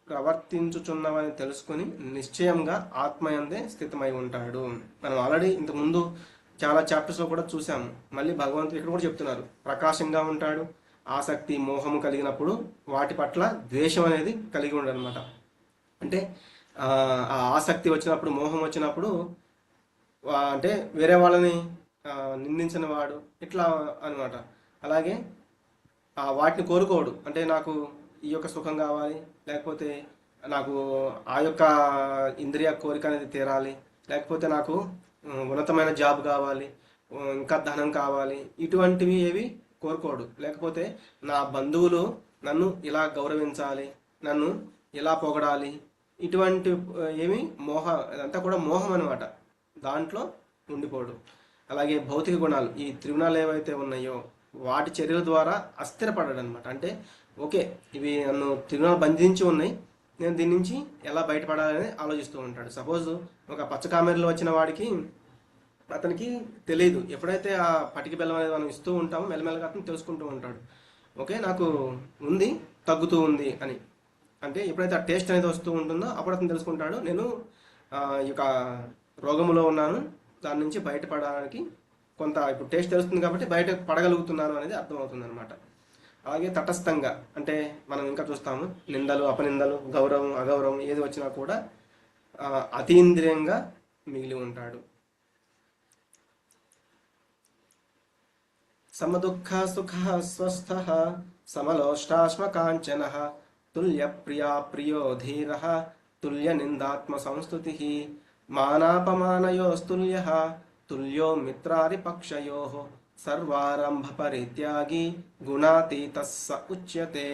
ప్రవర్తించుచున్నవని తెలుసుకుని నిశ్చయంగా ఆత్మయందే స్థితమై ఉంటాడు. మనం ఆల్రెడీ ఇంతకుముందు చాలా చాప్టర్స్లో కూడా చూసాము. మళ్ళీ భగవంతుడు ఇక్కడ కూడా చెప్తున్నారు, ప్రకాశంగా ఉంటాడు, ఆసక్తి, మోహము కలిగినప్పుడు వాటి పట్ల ద్వేషం అనేది కలిగి ఉండడనమాట. అంటే ఆ ఆసక్తి వచ్చినప్పుడు, మోహం వచ్చినప్పుడు అంటే వేరే వాళ్ళని నిందించిన వాడు ఇట్లా అనమాట. అలాగే వాటిని కోరుకోడు, అంటే నాకు ఈ యొక్క సుఖం కావాలి, లేకపోతే నాకు ఆ యొక్క ఇంద్రియ కోరిక అనేది తీరాలి, లేకపోతే నాకు ఉన్నతమైన జాబ్ కావాలి, ఇంకా ధనం కావాలి, ఇటువంటివి ఏవి కోరుకోడు. లేకపోతే నా బంధువులు నన్ను ఇలా గౌరవించాలి, నన్ను ఇలా పొగడాలి, ఇటువంటి ఏమి అదంతా కూడా మోహం అనమాట. దాంట్లో ఉండిపోడు. అలాగే భౌతిక గుణాలు, ఈ త్రిగుణాలు ఏవైతే ఉన్నాయో వాటి చర్యల ద్వారా అస్థిరపడ్డాడు అనమాట. అంటే ఓకే, ఇవి నన్ను త్రిగుణాలు బంధించి ఉన్నాయి, నేను దీని నుంచి ఎలా బయటపడాలని ఆలోచిస్తూ ఉంటాడు. సపోజ్ ఒక పచ్చ కామెరలో వచ్చిన వాడికి అతనికి తెలియదు. ఎప్పుడైతే ఆ పటికి బెల్లం అనేది మనం ఇస్తూ ఉంటామో మెల్లమెల్లగా అతను తెలుసుకుంటూ ఉంటాడు, ఓకే నాకు ఉంది, తగ్గుతూ ఉంది అని. అంటే ఎప్పుడైతే ఆ టేస్ట్ అనేది వస్తూ ఉంటుందో అప్పుడు అతను తెలుసుకుంటాడు, నేను ఈ యొక్క రోగములో ఉన్నాను, దాని నుంచి బయటపడడానికి కొంత ఇప్పుడు టేస్ట్ తెలుస్తుంది కాబట్టి బయట పడగలుగుతున్నాను అనేది అర్థమవుతుంది అనమాట. అలాగే తటస్థంగా, అంటే మనం ఇంకా చూస్తాము, నిందలు, అపనిందలు, గౌరవం, అగౌరవం ఏది వచ్చినా కూడా అతీంద్రియంగా మిగిలి ఉంటాడు. సమదుఃఖ సుఖ స్వస్థ సమలోష్టాశ్మ కాంచన తుల్య ప్రియా ప్రియో ధీర తుల్య నిందాత్మ సంస్తుతి మానాపమానయోస్తుల్య తుల్యో మిత్రాదిపక్షయో సర్వారంభ పరిత్యాగి గుణాతీత స ఉచ్యతే.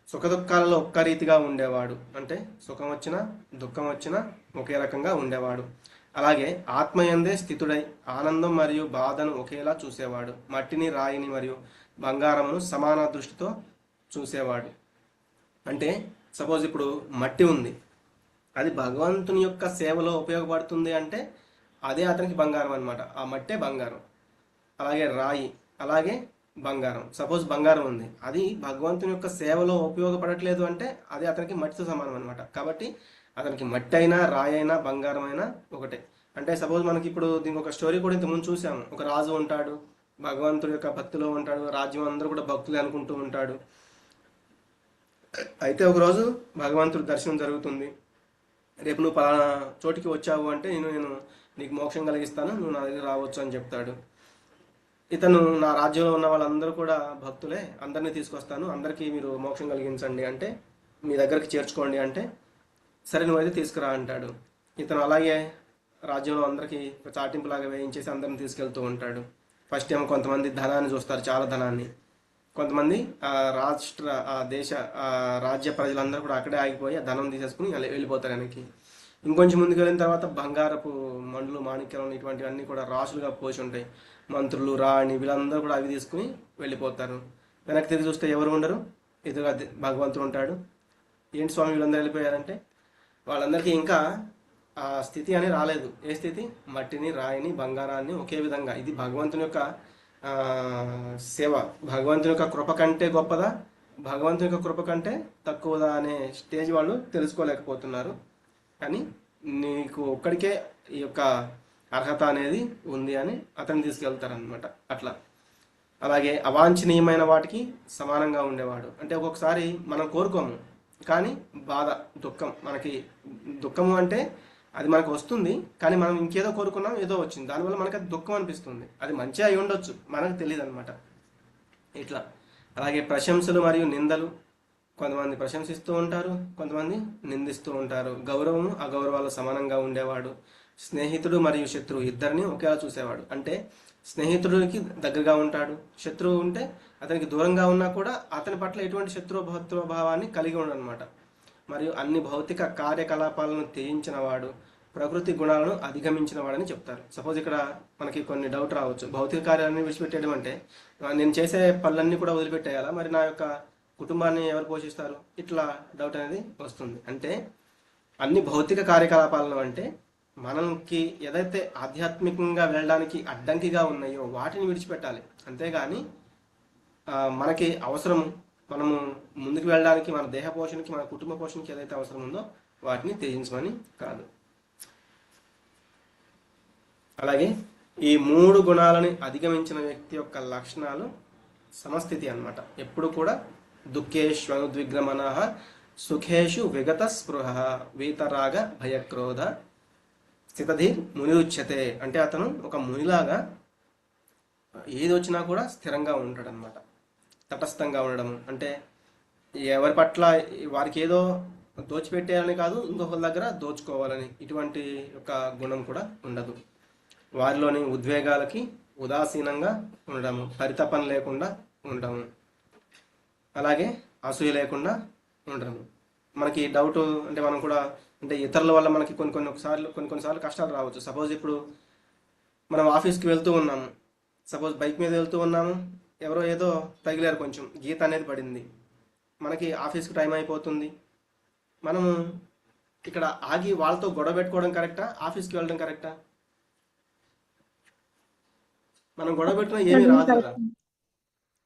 సుఖదుఖాలలో ఒక్క రీతిగా ఉండేవాడు, అంటే సుఖం వచ్చినా దుఃఖం వచ్చినా ఒకే రకంగా ఉండేవాడు. అలాగే ఆత్మయందే స్థితుడై ఆనందం మరియు బాధను ఒకేలా చూసేవాడు. మట్టిని, రాయిని మరియు బంగారమును సమాన దృష్టితో చూసేవాడు. అంటే సపోజ్ ఇప్పుడు మట్టి ఉంది, అది భగవంతుని యొక్క సేవలో ఉపయోగపడుతుంది అంటే అదే అతనికి బంగారం అనమాట, ఆ మట్టే బంగారం. అలాగే రాయి, అలాగే బంగారం. సపోజ్ బంగారం ఉంది, అది భగవంతుని యొక్క సేవలో ఉపయోగపడట్లేదు అంటే అది అతనికి మట్టితో సమానం అనమాట. కాబట్టి అతనికి మట్టి అయినా, రాయి అయినా, బంగారం అయినా ఒకటే. అంటే సపోజ్ మనకి ఇప్పుడు దీనికి ఒక స్టోరీ కూడా ఇంతకుముందు చూసాము. ఒక రాజు ఉంటాడు, భగవంతుడి యొక్క భక్తిలో ఉంటాడు, రాజ్యం అందరూ కూడా భక్తులే అనుకుంటూ ఉంటాడు. అయితే ఒకరోజు భగవంతుడి దర్శనం జరుగుతుంది. రేపు నువ్వు పలానా చోటికి వచ్చావు అంటే నేను నీకు మోక్షం కలిగిస్తాను, నువ్వు నా దగ్గర రావచ్చు అని చెప్తాడు. ఇతను నా రాజ్యంలో ఉన్న వాళ్ళందరూ కూడా భక్తులే, అందరినీ తీసుకొస్తాను, అందరికీ మీరు మోక్షం కలిగించండి అంటే, మీ దగ్గరికి చేర్చుకోండి అంటే, సరే నువ్వైతే తీసుకురా అంటాడు. ఇతను అలాగే రాజ్యంలో అందరికీ చాటింపులాగా వేయించేసి అందరిని తీసుకెళ్తూ ఉంటాడు. ఫస్ట్ ఏమో కొంతమంది ధనాన్ని చూస్తారు, చాలా ధనాన్ని. కొంతమంది ఆ దేశ రాజ్య ప్రజలందరూ కూడా అక్కడే ఆగిపోయి ఆ ధనం తీసేసుకుని వెళ్ళిపోతారు వెనక్కి. ఇంకొంచెం ముందుకు వెళ్ళిన తర్వాత బంగారపు మండులు, మాణిక్యాలు ఇటువంటివన్నీ కూడా రాసులుగా పోసి ఉంటాయి. మంత్రులు, రాణి వీళ్ళందరూ కూడా అవి తీసుకుని వెళ్ళిపోతారు. వెనక్కి తిరిగి చూస్తే ఎవరు ఉండరు, ఎదురుగా భగవంతుడు ఉంటాడు. ఏంటి స్వామి వీళ్ళందరూ వెళ్ళిపోయారంటే, వాళ్ళందరికీ ఇంకా ఆ స్థితి అని రాలేదు. ఏ స్థితి? మట్టిని, రాయిని, బంగారాన్ని ఒకే విధంగా. ఇది భగవంతుని యొక్క ఆ, సేవ. భగవంతుని యొక్క కృప కంటే గొప్పదా, భగవంతుని యొక్క కృప కంటే తక్కువదా అనే స్టేజ్ వాళ్ళు తెలుసుకోలేకపోతున్నారు. కానీ నీకు ఒక్కడికే ఈ యొక్క అర్హత అనేది ఉంది అని అతన్ని తీసుకెళ్తారనమాట. అట్లా అలాగే అవాంఛనీయమైన వాటికి సమానంగా ఉండేవాడు. అంటే ఒక్కొక్కసారి మనం కోరుకోము, కానీ బాధ, దుఃఖం, మనకి దుఃఖము అంటే అది మనకు వస్తుంది, కానీ మనం ఇంకేదో కోరుకున్నాం, ఏదో వచ్చింది, దానివల్ల మనకి అది దుఃఖం అనిపిస్తుంది. అది మంచిగా అయి ఉండొచ్చు, మనకు తెలియదు అనమాట. ఇట్లా అలాగే ప్రశంసలు మరియు నిందలు. కొంతమంది ప్రశంసిస్తూ ఉంటారు, కొంతమంది నిందిస్తూ ఉంటారు. గౌరవము అగౌరవాలు సమానంగా ఉండేవాడు. స్నేహితుడు మరియు శత్రువు ఇద్దరిని ఒకేలా చూసేవాడు. అంటే స్నేహితుడికి దగ్గరగా ఉంటాడు, శత్రువు ఉంటే అతనికి దూరంగా ఉన్నా కూడా అతని పట్ల ఎటువంటి శత్రుభావాన్ని కలిగి ఉండనమాట. మరియు అన్ని భౌతిక కార్యకలాపాలను త్యజించిన వాడు, ప్రకృతి గుణాలను అధిగమించిన వాడని చెప్తారు. సపోజ్ ఇక్కడ మనకి కొన్ని డౌట్ రావచ్చు, భౌతిక కార్యాలన్నీ విడిచిపెట్టేయడం అంటే నేను చేసే పనులన్నీ కూడా వదిలిపెట్టేయాలా, మరి నా యొక్క కుటుంబాన్ని ఎవరు పోషిస్తారు, ఇట్లా డౌట్ అనేది వస్తుంది. అంటే అన్ని భౌతిక కార్యకలాపాలను అంటే మనకి ఏదైతే ఆధ్యాత్మికంగా వెళ్ళడానికి అడ్డంకిగా ఉన్నాయో వాటిని విడిచిపెట్టాలి. అంతేగాని మనకి అవసరం, మనము ముందుకు వెళ్ళడానికి, మన దేహ పోషణకి, మన కుటుంబ పోషణకి ఏదైతే అవసరం ఉందో వాటిని త్యజించమని కాదు. అలాగే ఈ 3 గుణాలని అధిగమించిన వ్యక్తి యొక్క లక్షణాలు సమస్థితి అన్నమాట. ఎప్పుడు కూడా దుఃఖేష్వనుద్విగ్రమణ, సుఖేషు విగత స్పృహ, వీతరాగ భయక్రోధ, స్థితధీర్ మునిరుచ్యతే. అంటే అతను ఒక మునిలాగా ఏది వచ్చినా కూడా స్థిరంగా ఉంటాడు అనమాట. తటస్థంగా ఉండడం అంటే ఎవరి పట్ల వారికి ఏదో దోచిపెట్టేయాలని కాదు, ఇంకొకరి దగ్గర దోచుకోవాలని ఇటువంటి ఒక గుణం కూడా ఉండదు. వారిలోని ఉద్వేగాలకి ఉదాసీనంగా ఉండడము, పరితపన లేకుండా ఉండడము, అలాగే అసూయ లేకుండా ఉండడము. మనకి డౌట్ అంటే మనం కూడా అంటే ఇతరుల వల్ల మనకి కొన్నిసార్లు కష్టాలు రావచ్చు. సపోజ్ ఇప్పుడు మనం ఆఫీస్కి వెళ్తూ ఉన్నాము, సపోజ్ బైక్ మీద వెళ్తూ ఉన్నాము, ఎవరో ఏదో తగిలారు, కొంచెం గీత అనేది పడింది, మనకి ఆఫీస్కి టైం అయిపోతుంది. మనము ఇక్కడ ఆగి వాళ్ళతో గొడవ పెట్టుకోవడం కరెక్టా, ఆఫీస్కి వెళ్ళడం కరెక్టా? మనం గొడవ పెట్టినా ఏమీ రాదు కదా.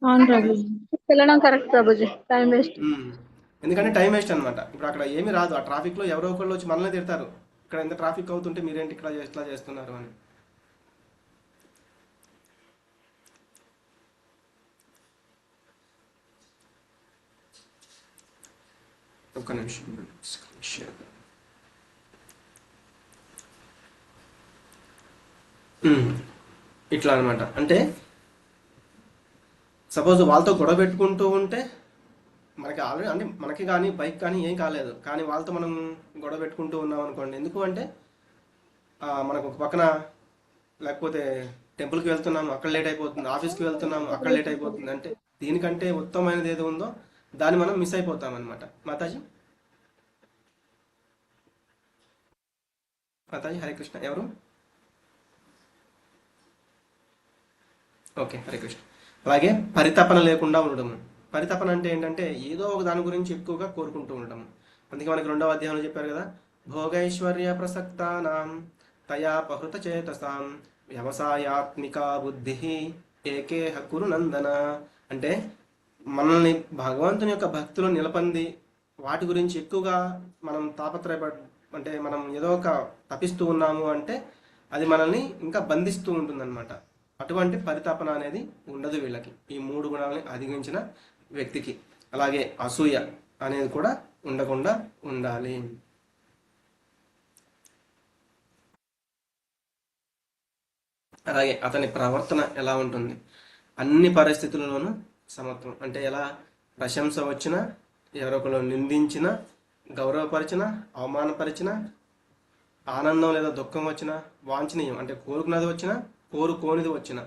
అవును ప్రభుజీ, వెళ్ళడం కరెక్ట్ ప్రభుజీ, టైం వేస్ట్. ఎందుకంటే టైం వేస్ట్ అనమాట. ఇప్పుడు అక్కడ ఏమీ రాదు. ఆ ట్రాఫిక్లో ఎవరో ఒకళ్ళు వచ్చి మనల్ని తిడతారు, ఇక్కడ ఎంత ట్రాఫిక్ అవుతుంటే మీరేంటి ఇక్కడ ఎట్లా చేస్తున్నారు అని. ఒక్క నిమిషం. ఇట్లా అనమాట. అంటే సపోజ్ వాళ్ళతో గొడవ పెట్టుకుంటూ ఉంటే మనకి ఆల్రెడీ అంటే మనకి కానీ బైక్ కానీ ఏం కాలేదు, కానీ వాళ్ళతో మనం గొడవ పెట్టుకుంటూ ఉన్నాం అనుకోండి. ఎందుకు అంటే మనకు ఒక పక్కన లేకపోతే టెంపుల్కి వెళ్తున్నాము అక్కడ లేట్ అయిపోతుంది, ఆఫీస్కి వెళ్తున్నాము అక్కడ లేట్ అయిపోతుంది, అంటే దీనికంటే ఉత్తమమైనది ఏదో ఉందో దాన్ని మనం మిస్ అయిపోతాం అనమాట. మాతాజీ హరే కృష్ణ. ఎవరు? ఓకే, హరే కృష్ణ. అలాగే పరితపన లేకుండా ఉండడము. పరితపన అంటే ఏంటంటే ఏదో ఒక దాని గురించి ఎక్కువగా కోరుకుంటూ ఉండడము. అందుకే మనకి 2వ అధ్యాయంలో చెప్పారు కదా, భోగైశ్వర్య ప్రసక్తానాం తయా పహృత చేతసాం వ్యవసాయాత్మిక బుద్ధి ఏకేహ కురు నందన. అంటే మనల్ని భగవంతుని యొక్క భక్తులు నిలపంది వాటి గురించి ఎక్కువగా మనం అంటే మనం ఏదో ఒక తపిస్తూ ఉన్నాము అంటే అది మనల్ని ఇంకా బంధిస్తూ ఉంటుందన్నమాట. అటువంటి పరితాపన అనేది ఉండదు వీళ్ళకి, ఈ 3 గుణాలని అధిగమించిన వ్యక్తికి. అలాగే అసూయ అనేది కూడా ఉండకుండా ఉండాలి. అలాగే అతని ప్రవర్తన ఎలా ఉంటుంది? అన్ని పరిస్థితుల్లోనూ సమత్వం. అంటే ఎలా ప్రశంస వచ్చినా, ఎవరొకరు నిందించినా, గౌరవపరిచినా, అవమానపరిచినా ఆనందం లేదా దుఃఖం వచ్చినా, వాంఛనీయం అంటే కోరుకున్నది వచ్చినా, కోరుకోనిది వచ్చినా,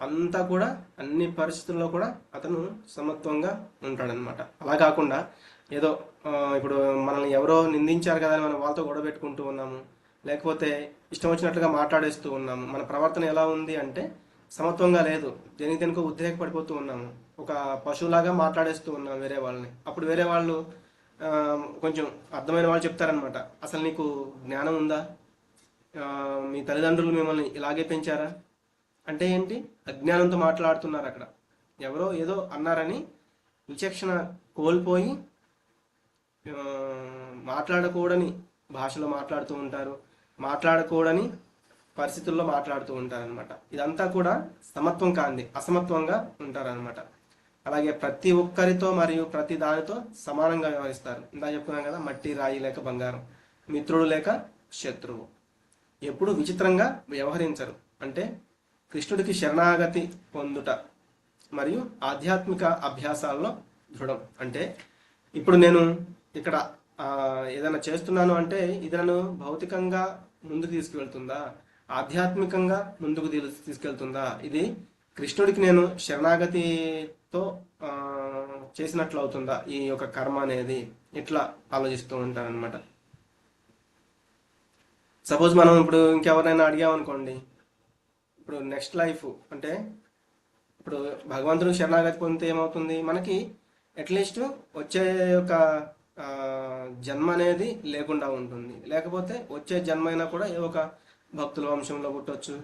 అంతా కూడా అన్ని పరిస్థితుల్లో కూడా అతను సమత్వంగా ఉంటాడనమాట. అలా కాకుండా ఏదో ఇప్పుడు మనల్ని ఎవరో నిందించారు కదా అని మనం వాళ్ళతో గొడవ పెట్టుకుంటూ ఉన్నాము, లేకపోతే ఇష్టం వచ్చినట్లుగా మాట్లాడేస్తూ ఉన్నాము. మన ప్రవర్తన ఎలా ఉంది అంటే సమత్వంగా లేదు, దేనికి దేనికో ఉద్రేకపడిపోతూ ఉన్నాము, ఒక పశువులాగా మాట్లాడేస్తూ ఉన్నాం వేరే వాళ్ళని. అప్పుడు వేరే వాళ్ళు ఆ, కొంచెం అర్థమైన వాళ్ళు చెప్తారనమాట, అసలు నీకు జ్ఞానం ఉందా, మీ తల్లిదండ్రులు మిమ్మల్ని ఇలాగే పెంచారా అంటే ఏంటి, అజ్ఞానంతో మాట్లాడుతున్నారు అక్కడ. ఎవరో ఏదో అన్నారని విచక్షణ కోల్పోయి ఆ, మాట్లాడకూడని భాషలో మాట్లాడుతూ ఉంటారు, మాట్లాడకూడని పరిస్థితుల్లో మాట్లాడుతూ ఉంటారనమాట. ఇదంతా కూడా సమత్వం కాంది, అసమత్వంగా ఉంటారనమాట. అలాగే ప్రతి ఒక్కరితో మరియు ప్రతి దానితో సమానంగా వ్యవహరిస్తారు. ఇందా చెప్పుకున్నాం కదా, మట్టి రాయి లేక బంగారం, మిత్రుడు లేక శత్రువు. ఎప్పుడు విచిత్రంగా వ్యవహరించరు. అంటే కృష్ణుడికి శరణాగతి పొందుట మరియు ఆధ్యాత్మిక అభ్యాసాల్లో దృఢం. అంటే ఇప్పుడు నేను ఇక్కడ ఏదైనా చేస్తున్నాను అంటే ఇది నన్ను భౌతికంగా ముందుకు తీసుకువెళ్తుందా, ఆధ్యాత్మికంగా ముందుకు తీసుకెళ్తుందా, ఇది కృష్ణుడికి నేను శరణాగతితో చేసినట్లు అవుతుందా ఈ యొక్క కర్మ అనేది, ఇట్లా ఆలోచిస్తూ ఉంటారనమాట. సపోజ్ మనం ఇప్పుడు ఇంకెవరైనా అడిగామనుకోండి, ఇప్పుడు నెక్స్ట్ లైఫ్ అంటే ఇప్పుడు భగవంతుడికి శరణాగతి పొందితే ఏమవుతుంది, మనకి అట్లీస్ట్ వచ్చే ఒక జన్మ అనేది లేకుండా ఉంటుంది. లేకపోతే వచ్చే జన్మ అయినా కూడా ఏ ఒక భక్తుల వంశంలో పుట్టొచ్చు,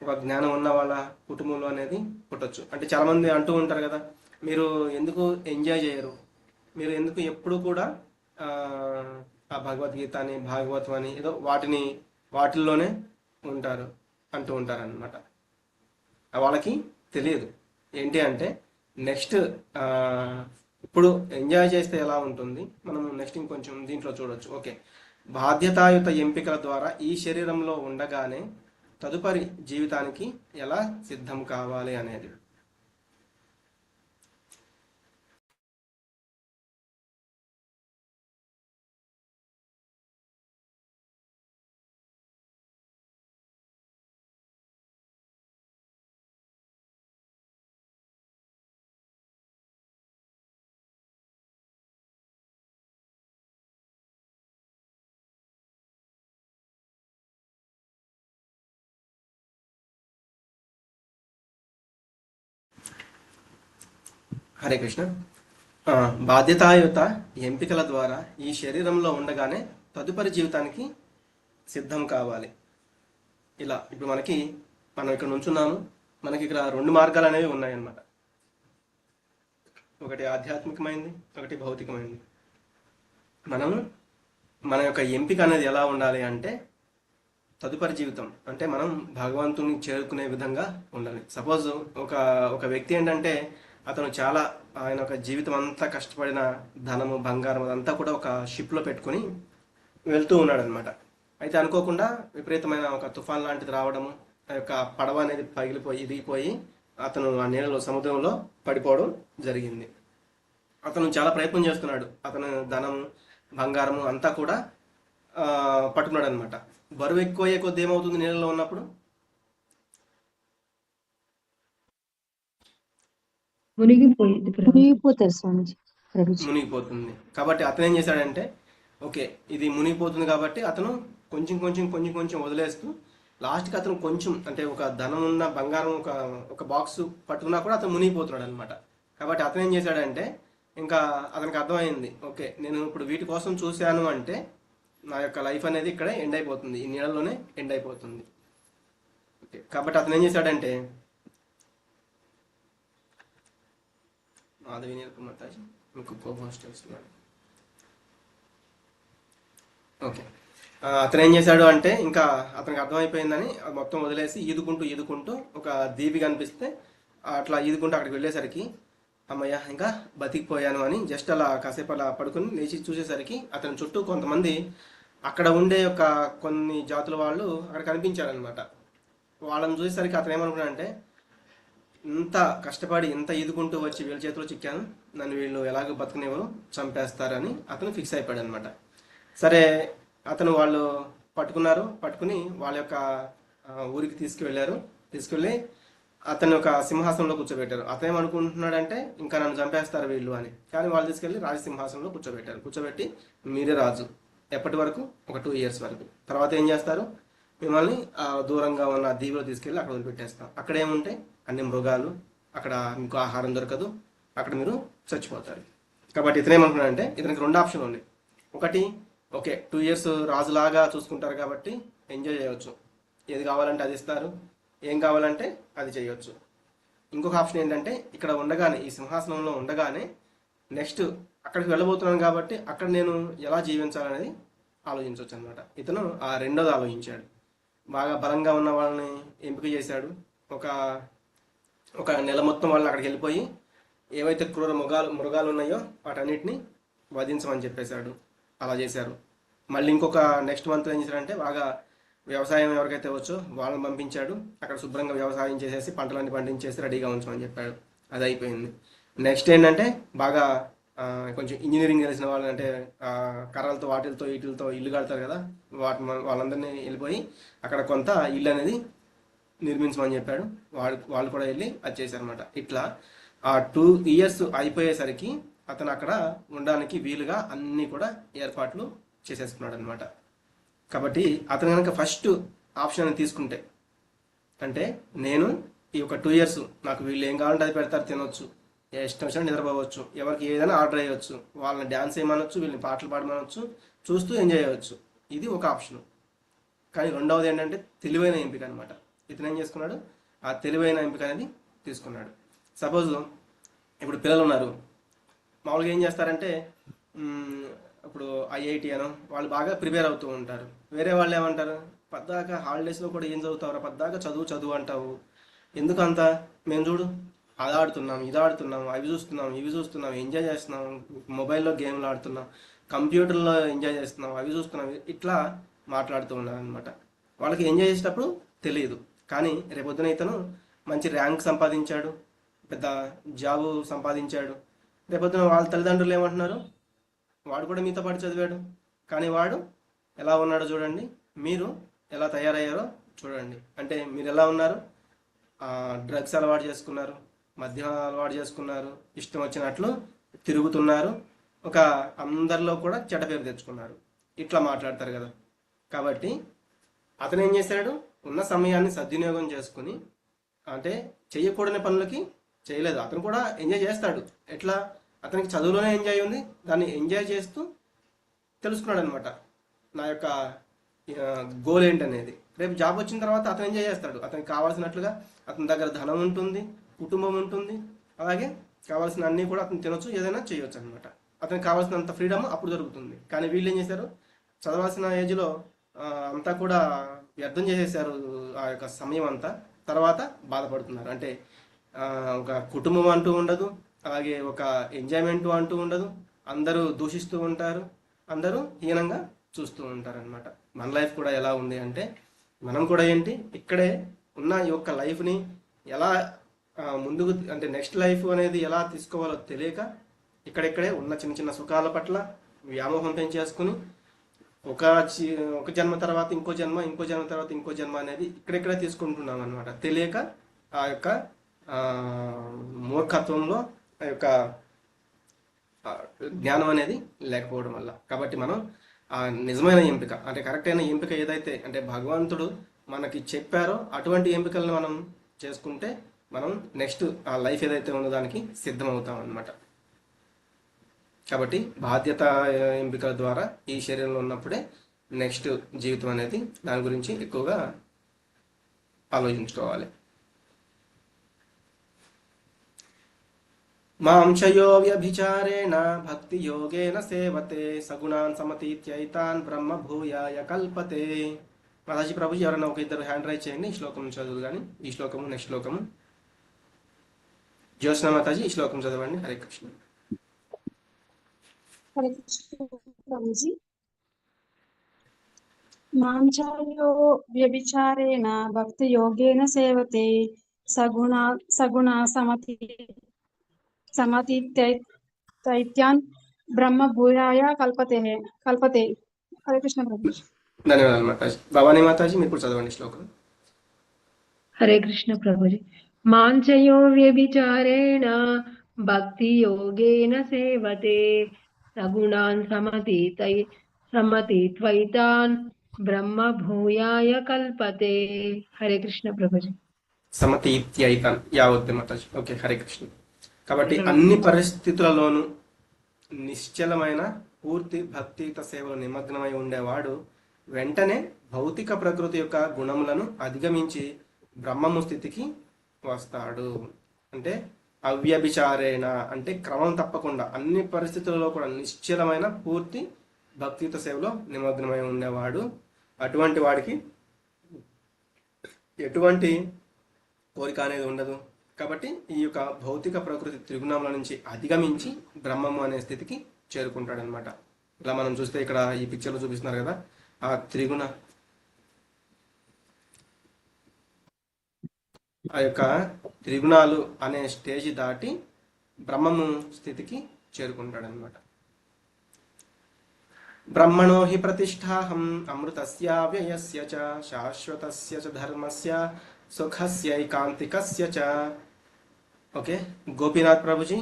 ఒక జ్ఞానం ఉన్న వాళ్ళ కుటుంబంలో అనేది పుట్టొచ్చు. అంటే చాలామంది అంటూ ఉంటారు కదా, మీరు ఎందుకు ఎంజాయ్ చేయరు, మీరు ఎందుకు ఎప్పుడు కూడా ఆ భగవద్గీత అని భాగవతం అని ఏదో వాటిల్లోనే ఉంటారు అంటూ ఉంటారనమాట. వాళ్ళకి తెలియదు ఏంటి అంటే నెక్స్ట్ ఇప్పుడు ఎంజాయ్ చేస్తే ఎలా ఉంటుంది, మనం నెక్స్ట్ ఇంకొంచెం దీంట్లో చూడొచ్చు. ఓకే, బాధ్యతాయుత ఎంపికల ద్వారా ఈ శరీరంలో ఉండగానే తదుపరి జీవితానికి ఎలా సిద్ధం కావాలి అనేది. హరే కృష్ణ. బాధ్యతాయుత ఎంపికల ద్వారా ఈ శరీరంలో ఉండగానే తదుపరి జీవితానికి సిద్ధం కావాలి. ఇలా ఇప్పుడు మనం ఇక్కడ నుంచున్నాము, మనకి ఇక్కడ రెండు మార్గాలు అనేవి ఉన్నాయన్నమాట. ఒకటి ఆధ్యాత్మికమైంది, ఒకటి భౌతికమైంది. మన యొక్క ఎంపిక అనేది ఎలా ఉండాలి అంటే తదుపరి జీవితం అంటే మనం భగవంతుని చేరుకునే విధంగా ఉండాలి. సపోజ్ ఒక వ్యక్తి ఏంటంటే అతను చాలా ఆయన ఒక జీవితం అంతా కష్టపడిన ధనము బంగారం అదంతా కూడా ఒక షిప్లో పెట్టుకుని వెళ్తూ ఉన్నాడు అనమాట. అయితే అనుకోకుండా విపరీతమైన ఒక తుఫాన్ లాంటిది రావడము, ఆ యొక్క పడవ అనేది ఇరిగిపోయి అతను ఆ నీళ్ళలో సముద్రంలో పడిపోవడం జరిగింది. అతను చాలా ప్రయత్నం చేస్తున్నాడు, అతను ధనము బంగారము అంతా కూడా పట్టుకున్నాడు అనమాట. బరువు ఎక్కువయ్యే కొద్ది ఏమవుతుంది, నీళ్ళలో ఉన్నప్పుడు మునిగిపోతుంది. కాబట్టి అతను ఏం చేశాడంటే ఓకే ఇది మునిగిపోతుంది కాబట్టి అతను కొంచెం కొంచెం కొంచెం కొంచెం వదిలేస్తూ లాస్ట్కి అతను కొంచెం అంటే ఒక ధనం ఉన్న బంగారం ఒక బాక్స్ పట్టుకున్నా కూడా అతను మునిగిపోతున్నాడు అనమాట. కాబట్టి అతను ఏం చేశాడంటే ఇంకా అతనికి అర్థమైంది, ఓకే నేను ఇప్పుడు వీటి కోసం చూశాను అంటే నా యొక్క లైఫ్ అనేది ఇక్కడే ఎండ్ అయిపోతుంది, ఈ నీళ్ళలోనే ఎండ్ అయిపోతుంది. ఓకే, కాబట్టి అతను ఏం చేశాడంటే మాధవి నీలకుమార్తాజీ మీకు కోహోస్ట్ చేస్తున్నాడు. ఓకే, అతను ఏం చేశాడు అంటే ఇంకా అతనికి అర్థమైపోయిందని మొత్తం వదిలేసి ఈదుకుంటూ ఒక దీవి కనిపిస్తే అట్లా ఈదుకుంటూ అక్కడికి వెళ్ళేసరికి అమ్మయ్య ఇంకా బతికిపోయాను అని జస్ట్ అలా కాసేపు అలా పడుకుని లేచి చూసేసరికి అతని చుట్టూ కొంతమంది అక్కడ ఉండే కొన్ని జాతుల వాళ్ళు అక్కడ కనిపించారనమాట. వాళ్ళని చూసేసరికి అతను ఏమనుకున్నాడంటే ఇంత కష్టపడి ఇంత ఈదుకుంటూ వచ్చి వీళ్ళ చేతిలో చిక్కాను, నన్ను వీళ్ళు ఎలాగో బతుకునేవారు చంపేస్తారని అతను ఫిక్స్ అయిపోయాడు అనమాట. సరే అతను వాళ్ళు పట్టుకుని వాళ్ళ యొక్క ఊరికి తీసుకెళ్ళి అతన్ని ఒక సింహాసనంలో కూర్చోబెట్టారు. అతను ఏమనుకుంటున్నాడంటే ఇంకా నన్ను చంపేస్తారు వీళ్ళు అని. కానీ వాళ్ళు తీసుకెళ్ళి రాజసింహాసనంలో కూర్చోబెట్టి మీరే రాజు ఎప్పటి వరకు, ఒక 2 years వరకు. తర్వాత ఏం చేస్తారు, మిమ్మల్ని దూరంగా ఉన్న దీవిలో తీసుకెళ్ళి అక్కడ వదిలిపెట్టేస్తాం. అక్కడ ఏముంటే అన్ని మృగాలు, అక్కడ మీకు ఆహారం దొరకదు, అక్కడ మీరు చచ్చిపోతారు. కాబట్టి ఇతనేమనుకున్నాడంటే ఇతనికి 2 ఆప్షన్లు ఉన్నాయి. ఒకటి, ఓకే 2 years రాజులాగా చూసుకుంటారు కాబట్టి ఎంజాయ్ చేయవచ్చు, ఏది కావాలంటే అది ఇస్తారు, ఏం కావాలంటే అది చేయొచ్చు. ఇంకొక ఆప్షన్ ఏంటంటే ఇక్కడ ఉండగానే, ఈ సింహాసనంలో ఉండగానే నెక్స్ట్ అక్కడికి వెళ్ళబోతున్నాను కాబట్టి అక్కడ నేను ఎలా జీవించాలనేది ఆలోచించవచ్చు అనమాట. ఇతను ఆ రెండోది ఆలోచించాడు. బాగా బలంగా ఉన్న వాళ్ళని ఎంపిక చేశాడు. ఒక నెల మొత్తం వాళ్ళు అక్కడికి వెళ్ళిపోయి ఏవైతే క్రూర మృగాలు ఉన్నాయో వాటన్నిటిని వధించమని చెప్పేశాడు. అలా చేశారు. మళ్ళీ ఇంకొక నెక్స్ట్ మంత్ ఏం చేశారంటే బాగా వ్యవసాయం ఎవరికైతే వచ్చో వాళ్ళని పంపించాడు. అక్కడ శుభ్రంగా వ్యవసాయం చేసేసి పంటలన్నీ పండించేసి రెడీగా ఉంచమని చెప్పాడు. అది అయిపోయింది. నెక్స్ట్ ఏంటంటే బాగా కొంచెం ఇంజనీరింగ్ తెలిసిన వాళ్ళు, అంటే కర్రలతో వాటిలతో వీటిలతో ఇల్లు కడతారు కదా, వాళ్ళందరినీ వెళ్ళిపోయి అక్కడ కొంత ఇల్లు అనేది నిర్మించమని చెప్పాడు. వాళ్ళు కూడా వెళ్ళి అది చేశారనమాట. ఇట్లా ఆ 2 years అయిపోయేసరికి అతను అక్కడ ఉండడానికి వీలుగా అన్నీ కూడా ఏర్పాట్లు చేసేసుకున్నాడు అనమాట. కాబట్టి అతను కనుక ఫస్ట్ ఆప్షన్ తీసుకుంటే, అంటే నేను ఈ ఒక 2 years నాకు వీళ్ళు ఏం కావాలంటే అది పెడతారు, తినొచ్చు, ఇష్టం వచ్చినట్టు నిద్రపోవచ్చు, ఎవరికి ఏదైనా ఆర్డర్ అయ్యవచ్చు, వాళ్ళని డ్యాన్స్ చేయమనొచ్చు, వీళ్ళని పాటలు పాడమనొచ్చు, చూస్తూ ఎంజాయ్ చేయవచ్చు. ఇది ఒక ఆప్షన్. కానీ రెండవది ఏంటంటే తెలివైన ఎంపిక అనమాట. ఇతను ఏం చేసుకున్నాడు, ఆ తెలివైన ఎంపిక అనేది తీసుకున్నాడు. సపోజ్ ఇప్పుడు పిల్లలు ఉన్నారు, మామూలుగా ఏం చేస్తారంటే ఇప్పుడు IIT అనో వాళ్ళు బాగా ప్రిపేర్ అవుతూ ఉంటారు. వేరే వాళ్ళు ఏమంటారు, పద్దాక హాలిడేస్లో కూడా ఏం చదువుతావురా, పద్దాక చదువు అంటావు, ఎందుకంత, మేము చూడు అది ఆడుతున్నాం, ఇది ఆడుతున్నాం, ఇవి చూస్తున్నాం, ఎంజాయ్ చేస్తున్నాం, మొబైల్లో గేమ్లు ఆడుతున్నాం, కంప్యూటర్లో ఎంజాయ్ చేస్తున్నాం, అవి చూస్తున్నాం, ఇట్లా మాట్లాడుతూ ఉన్నారు అనమాట. వాళ్ళకి ఎంజాయ్ చేసేటప్పుడు తెలియదు. కానీ రేపొద్దున ఇతను మంచి ర్యాంక్ సంపాదించాడు, పెద్ద జాబు సంపాదించాడు. రేపొద్దున వాళ్ళ తల్లిదండ్రులు ఏమంటున్నారు, వాడు కూడా మీతో పాటు చదివాడు, కానీ వాడు ఎలా ఉన్నాడో చూడండి, మీరు ఎలా తయారయ్యారో చూడండి. అంటే మీరు ఎలా ఉన్నారు, డ్రగ్స్ అలవాటు చేసుకున్నారు, మద్యం అలవాటు చేసుకున్నారు, ఇష్టం వచ్చినట్లు తిరుగుతున్నారు, ఒక అందరిలో కూడా చెడ్డ పేరు తెచ్చుకున్నారు, ఇట్లా మాట్లాడతారు కదా. కాబట్టి అతను ఏం చేశాడు, ఉన్న సమయాన్ని సద్వినియోగం చేసుకుని, అంటే చేయకూడని పనులకి చేయలేదు. అతను కూడా ఎంజాయ్ చేస్తాడు. ఎట్లా, అతనికి చదువులోనే ఎంజాయ్ ఉంది, దాన్ని ఎంజాయ్ చేస్తూ తెలుసుకున్నాడు అనమాట నా యొక్క గోల్ ఏంటనేది. రేపు జాబ్ వచ్చిన తర్వాత అతను ఎంజాయ్ చేస్తాడు. అతనికి కావాల్సినట్లుగా అతని దగ్గర ధనం ఉంటుంది, కుటుంబం ఉంటుంది, అలాగే కావాల్సిన అన్నీ కూడా అతను తినొచ్చు, ఏదైనా చేయొచ్చు అనమాట. అతనికి కావాల్సినంత ఫ్రీడమ్ అప్పుడు దొరుకుతుంది. కానీ వీళ్ళు ఏం చేశారు, చదవాల్సిన ఏజ్లో అంతా కూడా వ్యర్థం చేసేసారు ఆ యొక్క సమయం అంతా. తర్వాత బాధపడుతున్నారు. అంటే ఒక కుటుంబం అంటూ ఉండదు, అలాగే ఒక ఎంజాయ్మెంట్ అంటూ ఉండదు, అందరూ దూషిస్తూ ఉంటారు, అందరూ హీనంగా చూస్తూ ఉంటారు అనమాట. మన లైఫ్ కూడా ఎలా ఉంది అంటే, మనం కూడా ఏంటి ఇక్కడే ఉన్న ఈ యొక్క లైఫ్ని ఎలా ముందుకు, అంటే నెక్స్ట్ లైఫ్ అనేది ఎలా తీసుకోవాలో తెలియక ఇక్కడెక్కడే ఉన్న చిన్న చిన్న సుఖాల పట్ల వ్యామోహం పెంచేసుకుని ఒక జన్మ తర్వాత ఇంకో జన్మ, ఇంకో జన్మ తర్వాత ఇంకో జన్మ అనేది ఇక్కడెక్కడే తీసుకుంటున్నాం అనమాట. తెలియక ఆ యొక్క మూర్ఖత్వంలో ఆ యొక్క జ్ఞానం అనేది లేకపోవడం వల్ల. కాబట్టి మనం ఆ నిజమైన ఎంపిక, అంటే కరెక్ట్ అయిన ఎంపిక ఏదైతే, అంటే భగవంతుడు మనకి చెప్పారో అటువంటి ఎంపికలను మనం చేసుకుంటే మనం నెక్స్ట్ ఆ లైఫ్ ఏదైతే ఉందో దానికి సిద్ధమవుతాం అన్నమాట. కాబట్టి బాధ్యత ఎంపికల ద్వారా ఈ శరీరంలో ఉన్నప్పుడే నెక్స్ట్ జీవితం అనేది, దాని గురించి ఎక్కువగా ఆలోచించుకోవాలి. మాంశయో వ్యభిచారేణ భక్తి యోగేన సేవతే సగుణాన్ సమతీత్యైతాన్ బ్రహ్మ భూయాయ కల్పతే. మాతాజీ ప్రభుజీ ఎవరైనా ఒక ఇద్దరు హ్యాండ్ రైజ్ చేయండి. ఈ శ్లోకం చదువు కానీ, ఈ శ్లోకము నెక్స్ట్ శ్లోకము. జ్యోత్స్న మాతాజీ ఈ శ్లోకం చదవండి. హరే కృష్ణ. హరే కృష్ణ ప్రభుజీ. మాంచాయో వ్యభిచారేణ భక్తి యోగేన సేవతే సగుణ సమతీత్యైతాన్ బ్రహ్మ భూయాయ కల్పతే. హరే కృష్ణ ప్రభుజీ. ధన్యవాదాలు మాతాజీ. భవానీ మాతాజీ మీరు కూడా చదవండి శ్లోకం. హరే కృష్ణ ప్రభుజీ. మాంచయో వ్యభిచారేణ భక్తి యోగేన సేవతే సగుణాన్ సమతీత్వైతాన్ బ్రహ్మ భూయాయ కల్పతే. హరే కృష్ణ ప్రభుజీ. సమతీత్యైతాన్ యావత్ మాతాజీ. ఓకే, హరే కృష్ణ. కాబట్టి అన్ని పరిస్థితులలోనూ నిశ్చలమైన పూర్తి భక్తియుత సేవలో నిమగ్నమై ఉండేవాడు వెంటనే భౌతిక ప్రకృతి యొక్క గుణములను అధిగమించి బ్రహ్మము స్థితికి వస్తాడు. అంటే అవ్యభిచారేణ అంటే క్రమం తప్పకుండా అన్ని పరిస్థితులలో కూడా నిశ్చలమైన పూర్తి భక్తియుత సేవలో నిమగ్నమై ఉండేవాడు. అటువంటి వాడికి ఎటువంటి కోరిక అనేది ఉండదు. కాబట్టి ఈ యొక్క భౌతిక ప్రకృతి త్రిగుణముల నుంచి అధిగమించి బ్రహ్మము అనే స్థితికి చేరుకుంటాడు అనమాట. ఇలా మనం చూస్తే ఇక్కడ ఈ పిక్చర్లో చూపిస్తున్నారు కదా, ఆ యొక్క త్రిగుణాలు అనే స్టేజ్ దాటి బ్రహ్మము స్థితికి చేరుకుంటాడు అనమాట. బ్రహ్మణో హి ప్రతిష్టాహం అమృతస్య వ్యయస్య చ శాశ్వతస్య చ ధర్మస్య సుఖస్యైకాంతికస్య చ. ఓకే, గోపీనాథ్ ప్రభుజీ,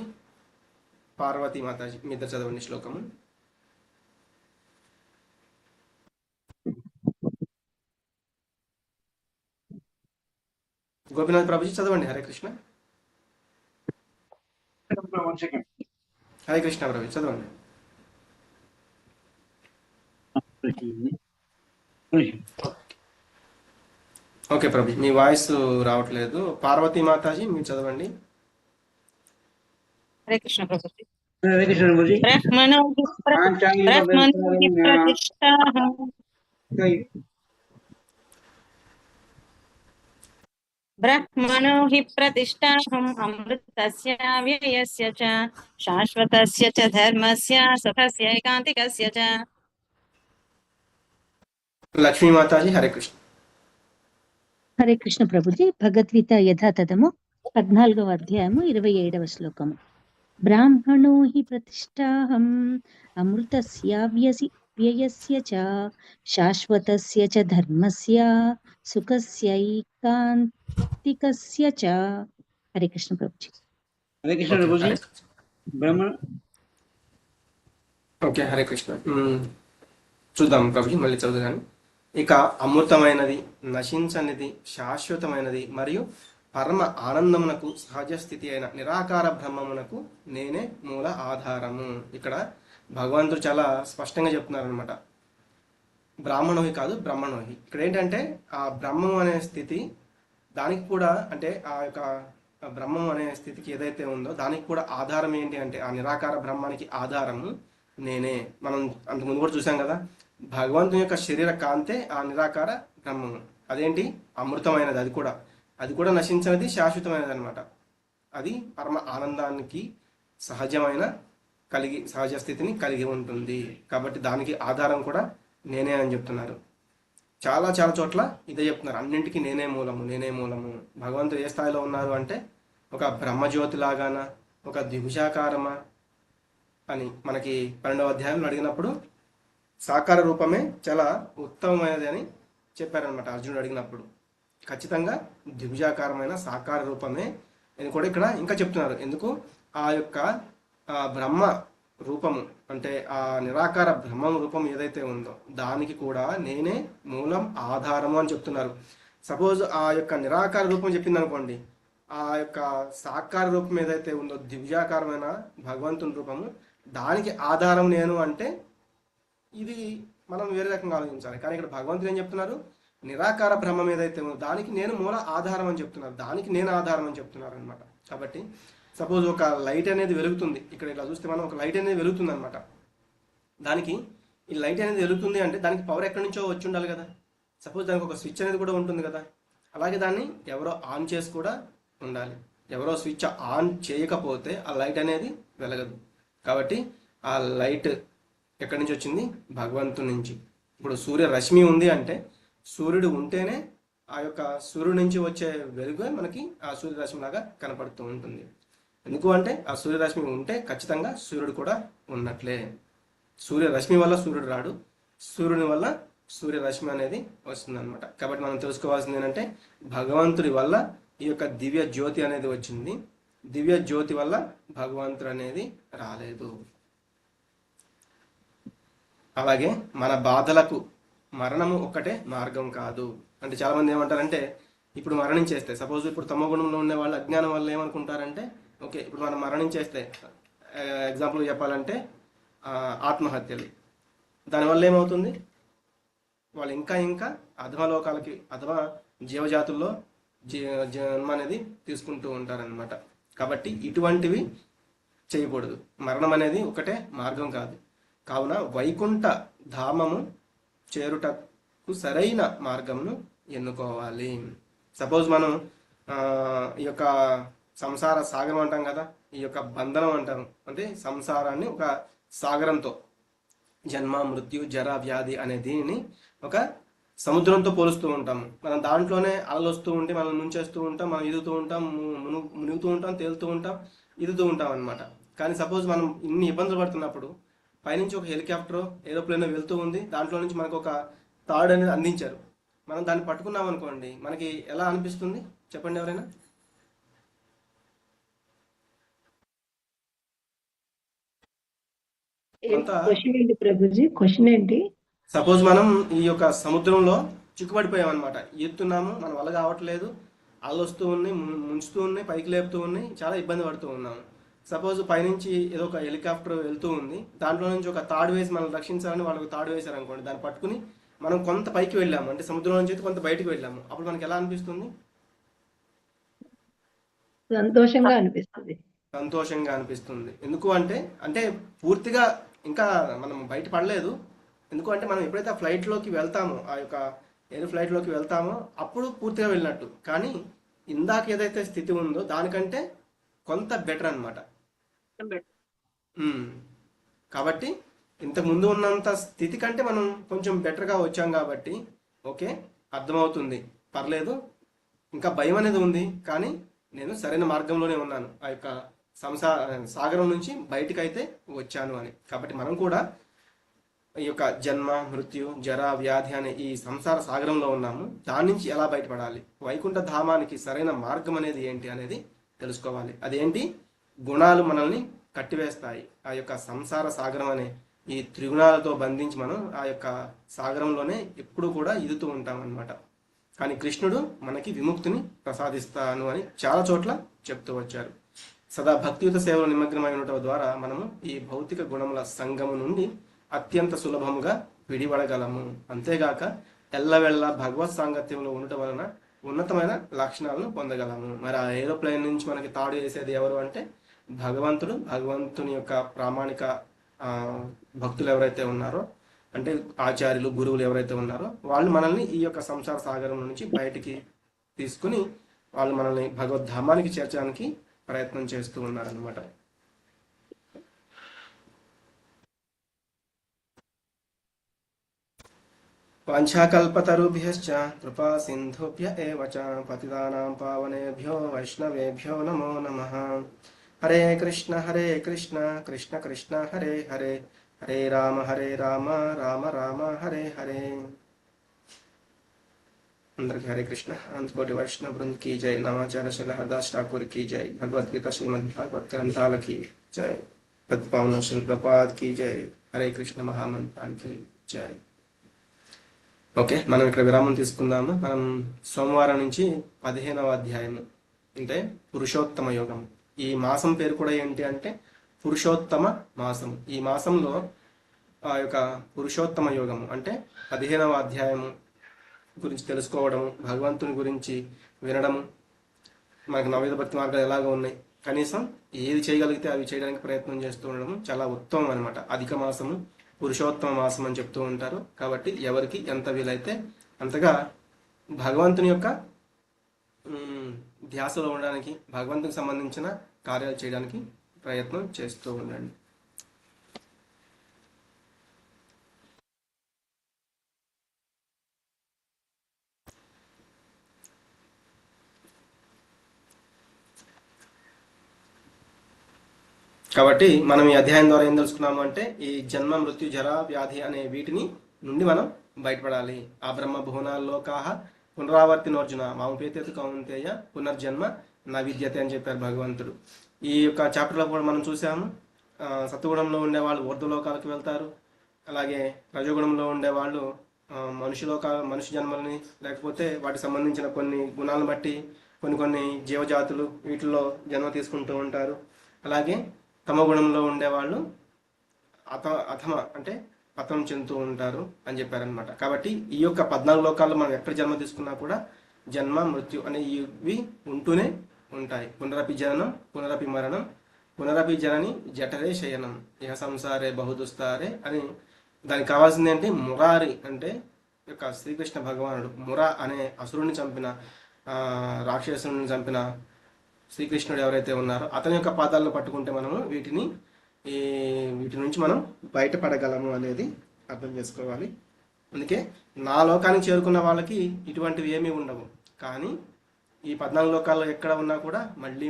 పార్వతీ మాతాజీ మీ ఇద్దరు చదవండి శ్లోకము. గోపీనాథ్ ప్రభుజీ చదవండి. హరే కృష్ణ. హరే కృష్ణ ప్రభుజీ చదవండి. ఓకే ప్రభు, మీ వాయిస్ రావట్లేదు. పార్వతీ మాతాజీ మీరు చదవండి. హరే కృష్ణ ప్రభుజీ. హరే కృష్ణ ప్రభుజీ. బ్రహ్మణో హి ప్రతిష్టాహం బ్రహ్మణో హి ప్రతిష్టాహం అమృతస్య వ్యయస్య చ శాశ్వతస్య చ ధర్మస్య సుఖస్య ఏకాంతికస్య చ. లక్ష్మీ మాతాజీ హరే కృష్ణ. హరే కృష్ణ ప్రభుజీ. భగవద్గీత యథాతథము 14వ అధ్యాయము 27వ శ్లోకము. బ్రాహ్మణో హి ప్రతిష్టాహం అమృతస్య వ్యయస్య చ శాశ్వతస్య చ ధర్మస్య సుఖస్యైకాంతికస్య చ. హరే కృష్ణ ప్రభుజీ. హరే కృష్ణ ప్రభుజీ. బ్రహ్మణ ఓకే, హరే కృష్ణ. చూద్దాం ప్రభుజీ, మళ్ళీ చదువుదాను. ఇక అమృతమైనది, నశించనిది, శాశ్వతమైనది మరియు పరమ ఆనందమునకు సహజ స్థితి అయిన నిరాకార బ్రహ్మమునకు నేనే మూల ఆధారము. ఇక్కడ భగవంతుడు చాలా స్పష్టంగా చెప్తున్నారు అనమాట. బ్రాహ్మణోహి కాదు, బ్రహ్మణోహి. ఇక్కడ ఏంటంటే ఆ బ్రహ్మం అనే స్థితి, దానికి కూడా అంటే ఆ యొక్క బ్రహ్మం అనే స్థితికి ఏదైతే ఉందో దానికి కూడా ఆధారం ఏంటి అంటే ఆ నిరాకార బ్రహ్మానికి ఆధారము నేనే. మనం అంతకుముందు కూడా చూసాం కదా, భగవంతుని యొక్క శరీర కాంతే ఆ నిరాకార బ్రహ్మము. అదేంటి? అమృతమైనది. అది కూడా నశించినది, శాశ్వతమైనది అనమాట. అది పరమ ఆనందానికి సహజ స్థితిని కలిగి ఉంటుంది. కాబట్టి దానికి ఆధారం కూడా నేనే అని చెప్తున్నారు. చాలా చాలా చోట్ల ఇదే చెప్తున్నారు, అన్నింటికీ నేనే మూలము. భగవంతుడు ఏ స్థాయిలో ఉన్నారు అంటే ఒక బ్రహ్మజ్యోతి లాగానా, ఒక ద్విభుజాకారమా అని మనకి 12వ అధ్యాయంలో అడిగినప్పుడు సాకార రూపమే చాలా ఉత్తమమైనది అని చెప్పారనమాట. అర్జునుడు అడిగినప్పుడు ఖచ్చితంగా ద్విభుజాకారమైన సాకార రూపమే అని కూడా ఇక్కడ ఇంకా చెప్తున్నారు. ఎందుకు? ఆ యొక్క బ్రహ్మ రూపము అంటే ఆ నిరాకార బ్రహ్మం రూపం ఏదైతే ఉందో దానికి కూడా నేనే మూలం, ఆధారము అని చెప్తున్నారు. సపోజ్ ఆ యొక్క నిరాకార రూపం చెప్పింది అనుకోండి, ఆ యొక్క సాకార రూపం ఏదైతే ఉందో దివ్యాకారమైన భగవంతుని రూపము, దానికి ఆధారం నేను అంటే ఇది మనం వేరే రకంగా ఆలోచించాలి. కానీ ఇక్కడ భగవంతుడు ఏం చెప్తున్నారు? నిరాకార బ్రహ్మం ఏదైతే ఉందో దానికి నేను మూల ఆధారం అని చెప్తున్నారు, దానికి నేను ఆధారం అని చెప్తున్నారు అనమాట. కాబట్టి సపోజ్ ఒక లైట్ అనేది వెలుగుతుంది, ఇక్కడ ఇలా చూస్తే మనం ఒక లైట్ అనేది వెలుగుతుంది అనమాట. దానికి ఈ లైట్ అనేది వెలుగుతుంది అంటే దానికి పవర్ ఎక్కడి నుంచో వచ్చి ఉండాలి కదా. సపోజ్ దానికి ఒక స్విచ్ అనేది కూడా ఉంటుంది కదా. అలాగే దాన్ని ఎవరో ఆన్ చేసి కూడా ఉండాలి. ఎవరో స్విచ్ ఆన్ చేయకపోతే ఆ లైట్ అనేది వెలగదు. కాబట్టి ఆ లైట్ ఎక్కడి నుంచి వచ్చింది? భగవంతుడి నుంచి. ఇప్పుడు సూర్యరశ్మి ఉంది అంటే సూర్యుడు ఉంటేనే ఆ యొక్క సూర్యుడి నుంచి వచ్చే వెలుగు మనకి ఆ సూర్యరశ్మి లాగా కనపడుతూ ఉంటుంది. ఎందుకు అంటే ఆ సూర్యరశ్మి ఉంటే ఖచ్చితంగా సూర్యుడు కూడా ఉన్నట్లే. సూర్యరశ్మి వల్ల సూర్యుడు రాడు, సూర్యుని వల్ల సూర్యరశ్మి అనేది వస్తుంది అనమాట. కాబట్టి మనం తెలుసుకోవాల్సింది ఏంటంటే భగవంతుడి వల్ల ఈ యొక్క దివ్య జ్యోతి అనేది వచ్చింది. దివ్య జ్యోతి వల్ల భగవంతుడు అనేది రాలేదు. అలాగే మన బాధలకు మరణము ఒక్కటే మార్గం కాదు. అంటే చాలామంది ఏమంటారంటే ఇప్పుడు మరణించేస్తే, సపోజ్ ఇప్పుడు తమో గుణంలో ఉండే వాళ్ళు అజ్ఞానం వల్ల ఏమనుకుంటారంటే ఓకే ఇప్పుడు మనం మరణించేస్తే, ఎగ్జాంపుల్ చెప్పాలంటే ఆత్మహత్యలు, దానివల్ల ఏమవుతుంది వాళ్ళు ఇంకా ఇంకా అధమలోకాలకి అథవా జీవజాతుల్లో జన్మ అనేది తీసుకుంటూ ఉంటారనమాట. కాబట్టి ఇటువంటివి చేయకూడదు. మరణం అనేది ఒకటే మార్గం కాదు. కావున వైకుంఠ ధామము చేరుటకు సరైన మార్గమును ఎన్నుకోవాలి. సపోజ్ మనం ఈ యొక్క సంసార సాగరం అంటాం కదా, ఈ యొక్క బంధనం అంటారు. అంటే సంసారాన్ని ఒక సాగరంతో, జన్మ మృత్యు జర వ్యాధి అనే దీనిని ఒక సముద్రంతో పోలుస్తూ ఉంటాము. మనం దాంట్లోనే అలలు వస్తూ ఉంటే మనం ముంచేస్తూ ఉంటాం, మనం ఈదుతూ ఉంటాం, మునుగుతూ ఉంటాం, తేలుతూ ఉంటాం, ఈదుతూ ఉంటాం అనమాట. కానీ సపోజ్ మనం ఇన్ని ఇబ్బందులు పడుతున్నప్పుడు పైనుంచి ఒక హెలికాప్టర్ ఏరోప్లేన్ వెళ్తూ ఉంది, దాంట్లో నుంచి మనకు ఒక తాడు అనేది అందించారు. మనం దాన్ని పట్టుకున్నాం అనుకోండి, మనకి ఎలా అనిపిస్తుంది చెప్పండి ఎవరైనా? క్వశ్చన్ ఏంటి ప్రభుజీ? క్వశ్చన్ ఏంటి? సపోజ్ మనం ఈ యొక్క సముద్రంలో చిక్కుపడిపోయాం అనమాట, ఈదుతున్నాము, మన వల్ల కావట్లేదు, అలలు వస్తూ ఉన్నాయి, ముంచుతూ ఉన్నాయి, పైకి లేపుతూ ఉన్నాయి, చాలా ఇబ్బంది పడుతూ ఉన్నాము. సపోజ్ పైనుంచి ఏదో ఒక హెలికాప్టర్ వెళ్తూ ఉంది, దాంట్లో నుంచి ఒక తాడు వేసి మనం రక్షించాలని వాళ్ళకి తాడు వేశారు అనుకోండి, దాన్ని పట్టుకుని మనం కొంత పైకి వెళ్ళాము, అంటే సముద్రం నుంచి అయితే కొంత బయటకు వెళ్ళాము, అప్పుడు మనకి ఎలా అనిపిస్తుంది? సంతోషంగా అనిపిస్తుంది. సంతోషంగా అనిపిస్తుంది. ఎందుకు అంటే అంటే పూర్తిగా ఇంకా మనం బయట పడలేదు. ఎందుకు అంటే మనం ఎప్పుడైతే ఆ ఫ్లైట్లోకి వెళ్తామో, ఆ యొక్క ఎయిర్ ఫ్లైట్లోకి వెళ్తామో అప్పుడు పూర్తిగా వెళ్ళినట్టు. కానీ ఇందాక ఏదైతే స్థితి ఉందో దానికంటే కొంత బెటర్ అనమాట. కాబట్టి ఇంతకు ముందు ఉన్నంత స్థితి కంటే మనం కొంచెం బెటర్గా వచ్చాం కాబట్టి ఓకే అర్థమవుతుంది, పర్లేదు, ఇంకా భయం అనేది ఉంది కానీ నేను సరైన మార్గంలోనే ఉన్నాను, ఆ యొక్క సాగరం నుంచి బయటకైతే వచ్చాను అని. కాబట్టి మనం కూడా ఈ యొక్క జన్మ మృత్యు జర వ్యాధి అనే ఈ సంసార సాగరంలో ఉన్నాము, దాని నుంచి ఎలా బయటపడాలి, వైకుంఠ ధామానికి సరైన మార్గం అనేది ఏంటి అనేది తెలుసుకోవాలి. అదేంటి? గుణాలు మనల్ని కట్టివేస్తాయి. ఆ యొక్క సంసార సాగరం అనే ఈ త్రిగుణాలతో బంధించి మనం ఆ యొక్క సాగరంలోనే ఎప్పుడు కూడా ఈదుతూ ఉంటాం అన్నమాట. కానీ కృష్ణుడు మనకి విముక్తిని ప్రసాదిస్తాను అని చాలా చోట్ల చెప్తూ వచ్చారు. సదా భక్తియుత సేవలో నిమగ్నమై ఉండటం ద్వారా మనము ఈ భౌతిక గుణముల సంగము నుండి అత్యంత సులభముగా విడిపడగలము. అంతేగాక ఎల్లవెళ్ళ భగవత్ సాంగత్యంలో ఉండటం వలన ఉన్నతమైన లక్షణాలను పొందగలము. మరి ఆ ఏరోప్లేన్ నుంచి మనకి తాడు వేసేది ఎవరు అంటే భగవంతుడు. భగవంతుని యొక్క ప్రామాణిక భక్తులు ఎవరైతే ఉన్నారో, అంటే ఆచార్యులు గురువులు ఎవరైతే ఉన్నారో వాళ్ళు మనల్ని ఈ యొక్క సంసార సాగరం నుంచి బయటికి తీసుకుని వాళ్ళు మనల్ని భగవద్ధామానికి చేర్చడానికి ప్రయత్నం చేస్తూ ఉన్నారనమాట. వాంఛాకల్పతరుభ్యశ్చ కృపా సింధుభ్య ఏవ చ పతితానాం పావనేభ్యో వైష్ణవేభ్యో నమో నమః. హరే కృష్ణ కృష్ణ కృష్ణ హరే హరే, హరే రామ రామ రామ హరే హరే. అందరికీ హరే కృష్ణ. అంతకోటి వైష్ణవ బృంద్ की जय. नामाचार्य श्री हरदास ठाकुर की जय. भगवद गीता श्रीमद् भागवत ग्रंथाल की जय. पद्मपावन श्री प्रपाद की जय. हरे कृष्ण महामंत्रान की जय. ఓకే, మనం ఇక్కడ విరామం తీసుకుందాము. మనం సోమవారం నుంచి 15వ అధ్యాయము అంటే పురుషోత్తమ యోగం. ఈ మాసం పేరు కూడా ఏంటి అంటే పురుషోత్తమ మాసం. ఈ మాసంలో ఆ యొక్క పురుషోత్తమ యోగము అంటే 15వ అధ్యాయము గురించి తెలుసుకోవడము, భగవంతుని గురించి వినడము, మనకు నవవిధ భక్తి మార్గాలు ఎలాగో ఉన్నాయి, కనీసం ఏది చేయగలిగితే అవి చేయడానికి ప్రయత్నం చేస్తూ ఉండడము చాలా ఉత్తమం అనమాట. అధిక మాసము పురుషోత్తమ మాసం అని చెప్తూ ఉంటారు. కాబట్టి ఎవరికి ఎంత వీలైతే అంతగా భగవంతుని యొక్క ధ్యాసలో ఉండడానికి, భగవంతునికి సంబంధించిన కార్యాలు చేయడానికి ప్రయత్నం చేస్తూ ఉండండి. కాబట్టి మనం ఈ అధ్యాయం ద్వారా ఏం తెలుసుకున్నాము అంటే ఈ జన్మ మృత్యు జర వ్యాధి అనే వీటిని నుండి మనం బయటపడాలి. ఆ బ్రహ్మ భువనాల్లోకాహ పునరావర్తినోర్జున మాముపేతేతు కౌంతేయ పునర్జన్మ నా విద్యతే అని చెప్పారు భగవంతుడు. ఈ యొక్క చాప్టర్లో కూడా మనం చూసాము. సత్వగుణంలో ఉండే వాళ్ళు ఊర్ధ్వలోకాలకు వెళ్తారు. అలాగే రజోగుణంలో ఉండే వాళ్ళు మనిషి జన్మల్ని లేకపోతే వాటికి సంబంధించిన కొన్ని గుణాలను బట్టి కొన్ని జీవజాతులు వీటిల్లో జన్మ తీసుకుంటూ ఉంటారు. అలాగే తమ గుణంలో ఉండేవాళ్ళు అథమ అంటే పతనం చెందుతూ ఉంటారు అని చెప్పారనమాట. కాబట్టి ఈ యొక్క 14 లోకాల్లో మనం ఎక్కడ జన్మ తీసుకున్నా కూడా జన్మ మృత్యు అనే ఇవి ఉంటూనే ఉంటాయి. పునరపి జననం పునరపి మరణం పునరపి జనని జఠరే శయనం ఇహ సంసారే బహుదుస్తారే అని. దానికి కావాల్సింది ఏంటి? మురారి అంటే యొక్క శ్రీకృష్ణ భగవానుడు మురా అనే అసురుని చంపిన రాక్షసుని చంపిన శ్రీకృష్ణుడు ఎవరైతే ఉన్నారో అతని యొక్క పాదాలను పట్టుకుంటే మనము వీటి నుంచి మనం బయటపడగలము అనేది అర్థం చేసుకోవాలి. అందుకే నా లోకానికి చేరుకున్న వాళ్ళకి ఇటువంటివి ఏమీ ఉండవు. కానీ ఈ 14 లోకాల్లో ఎక్కడ ఉన్నా కూడా మళ్ళీ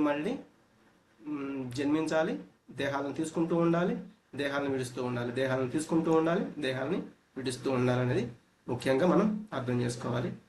జన్మించాలి, దేహాలను తీసుకుంటూ ఉండాలి, దేహాలను విడుస్తూ ఉండాలి, దేహాలను తీసుకుంటూ ఉండాలి, దేహాలని విడుస్తూ ఉండాలి అనేది ముఖ్యంగా మనం అర్థం చేసుకోవాలి.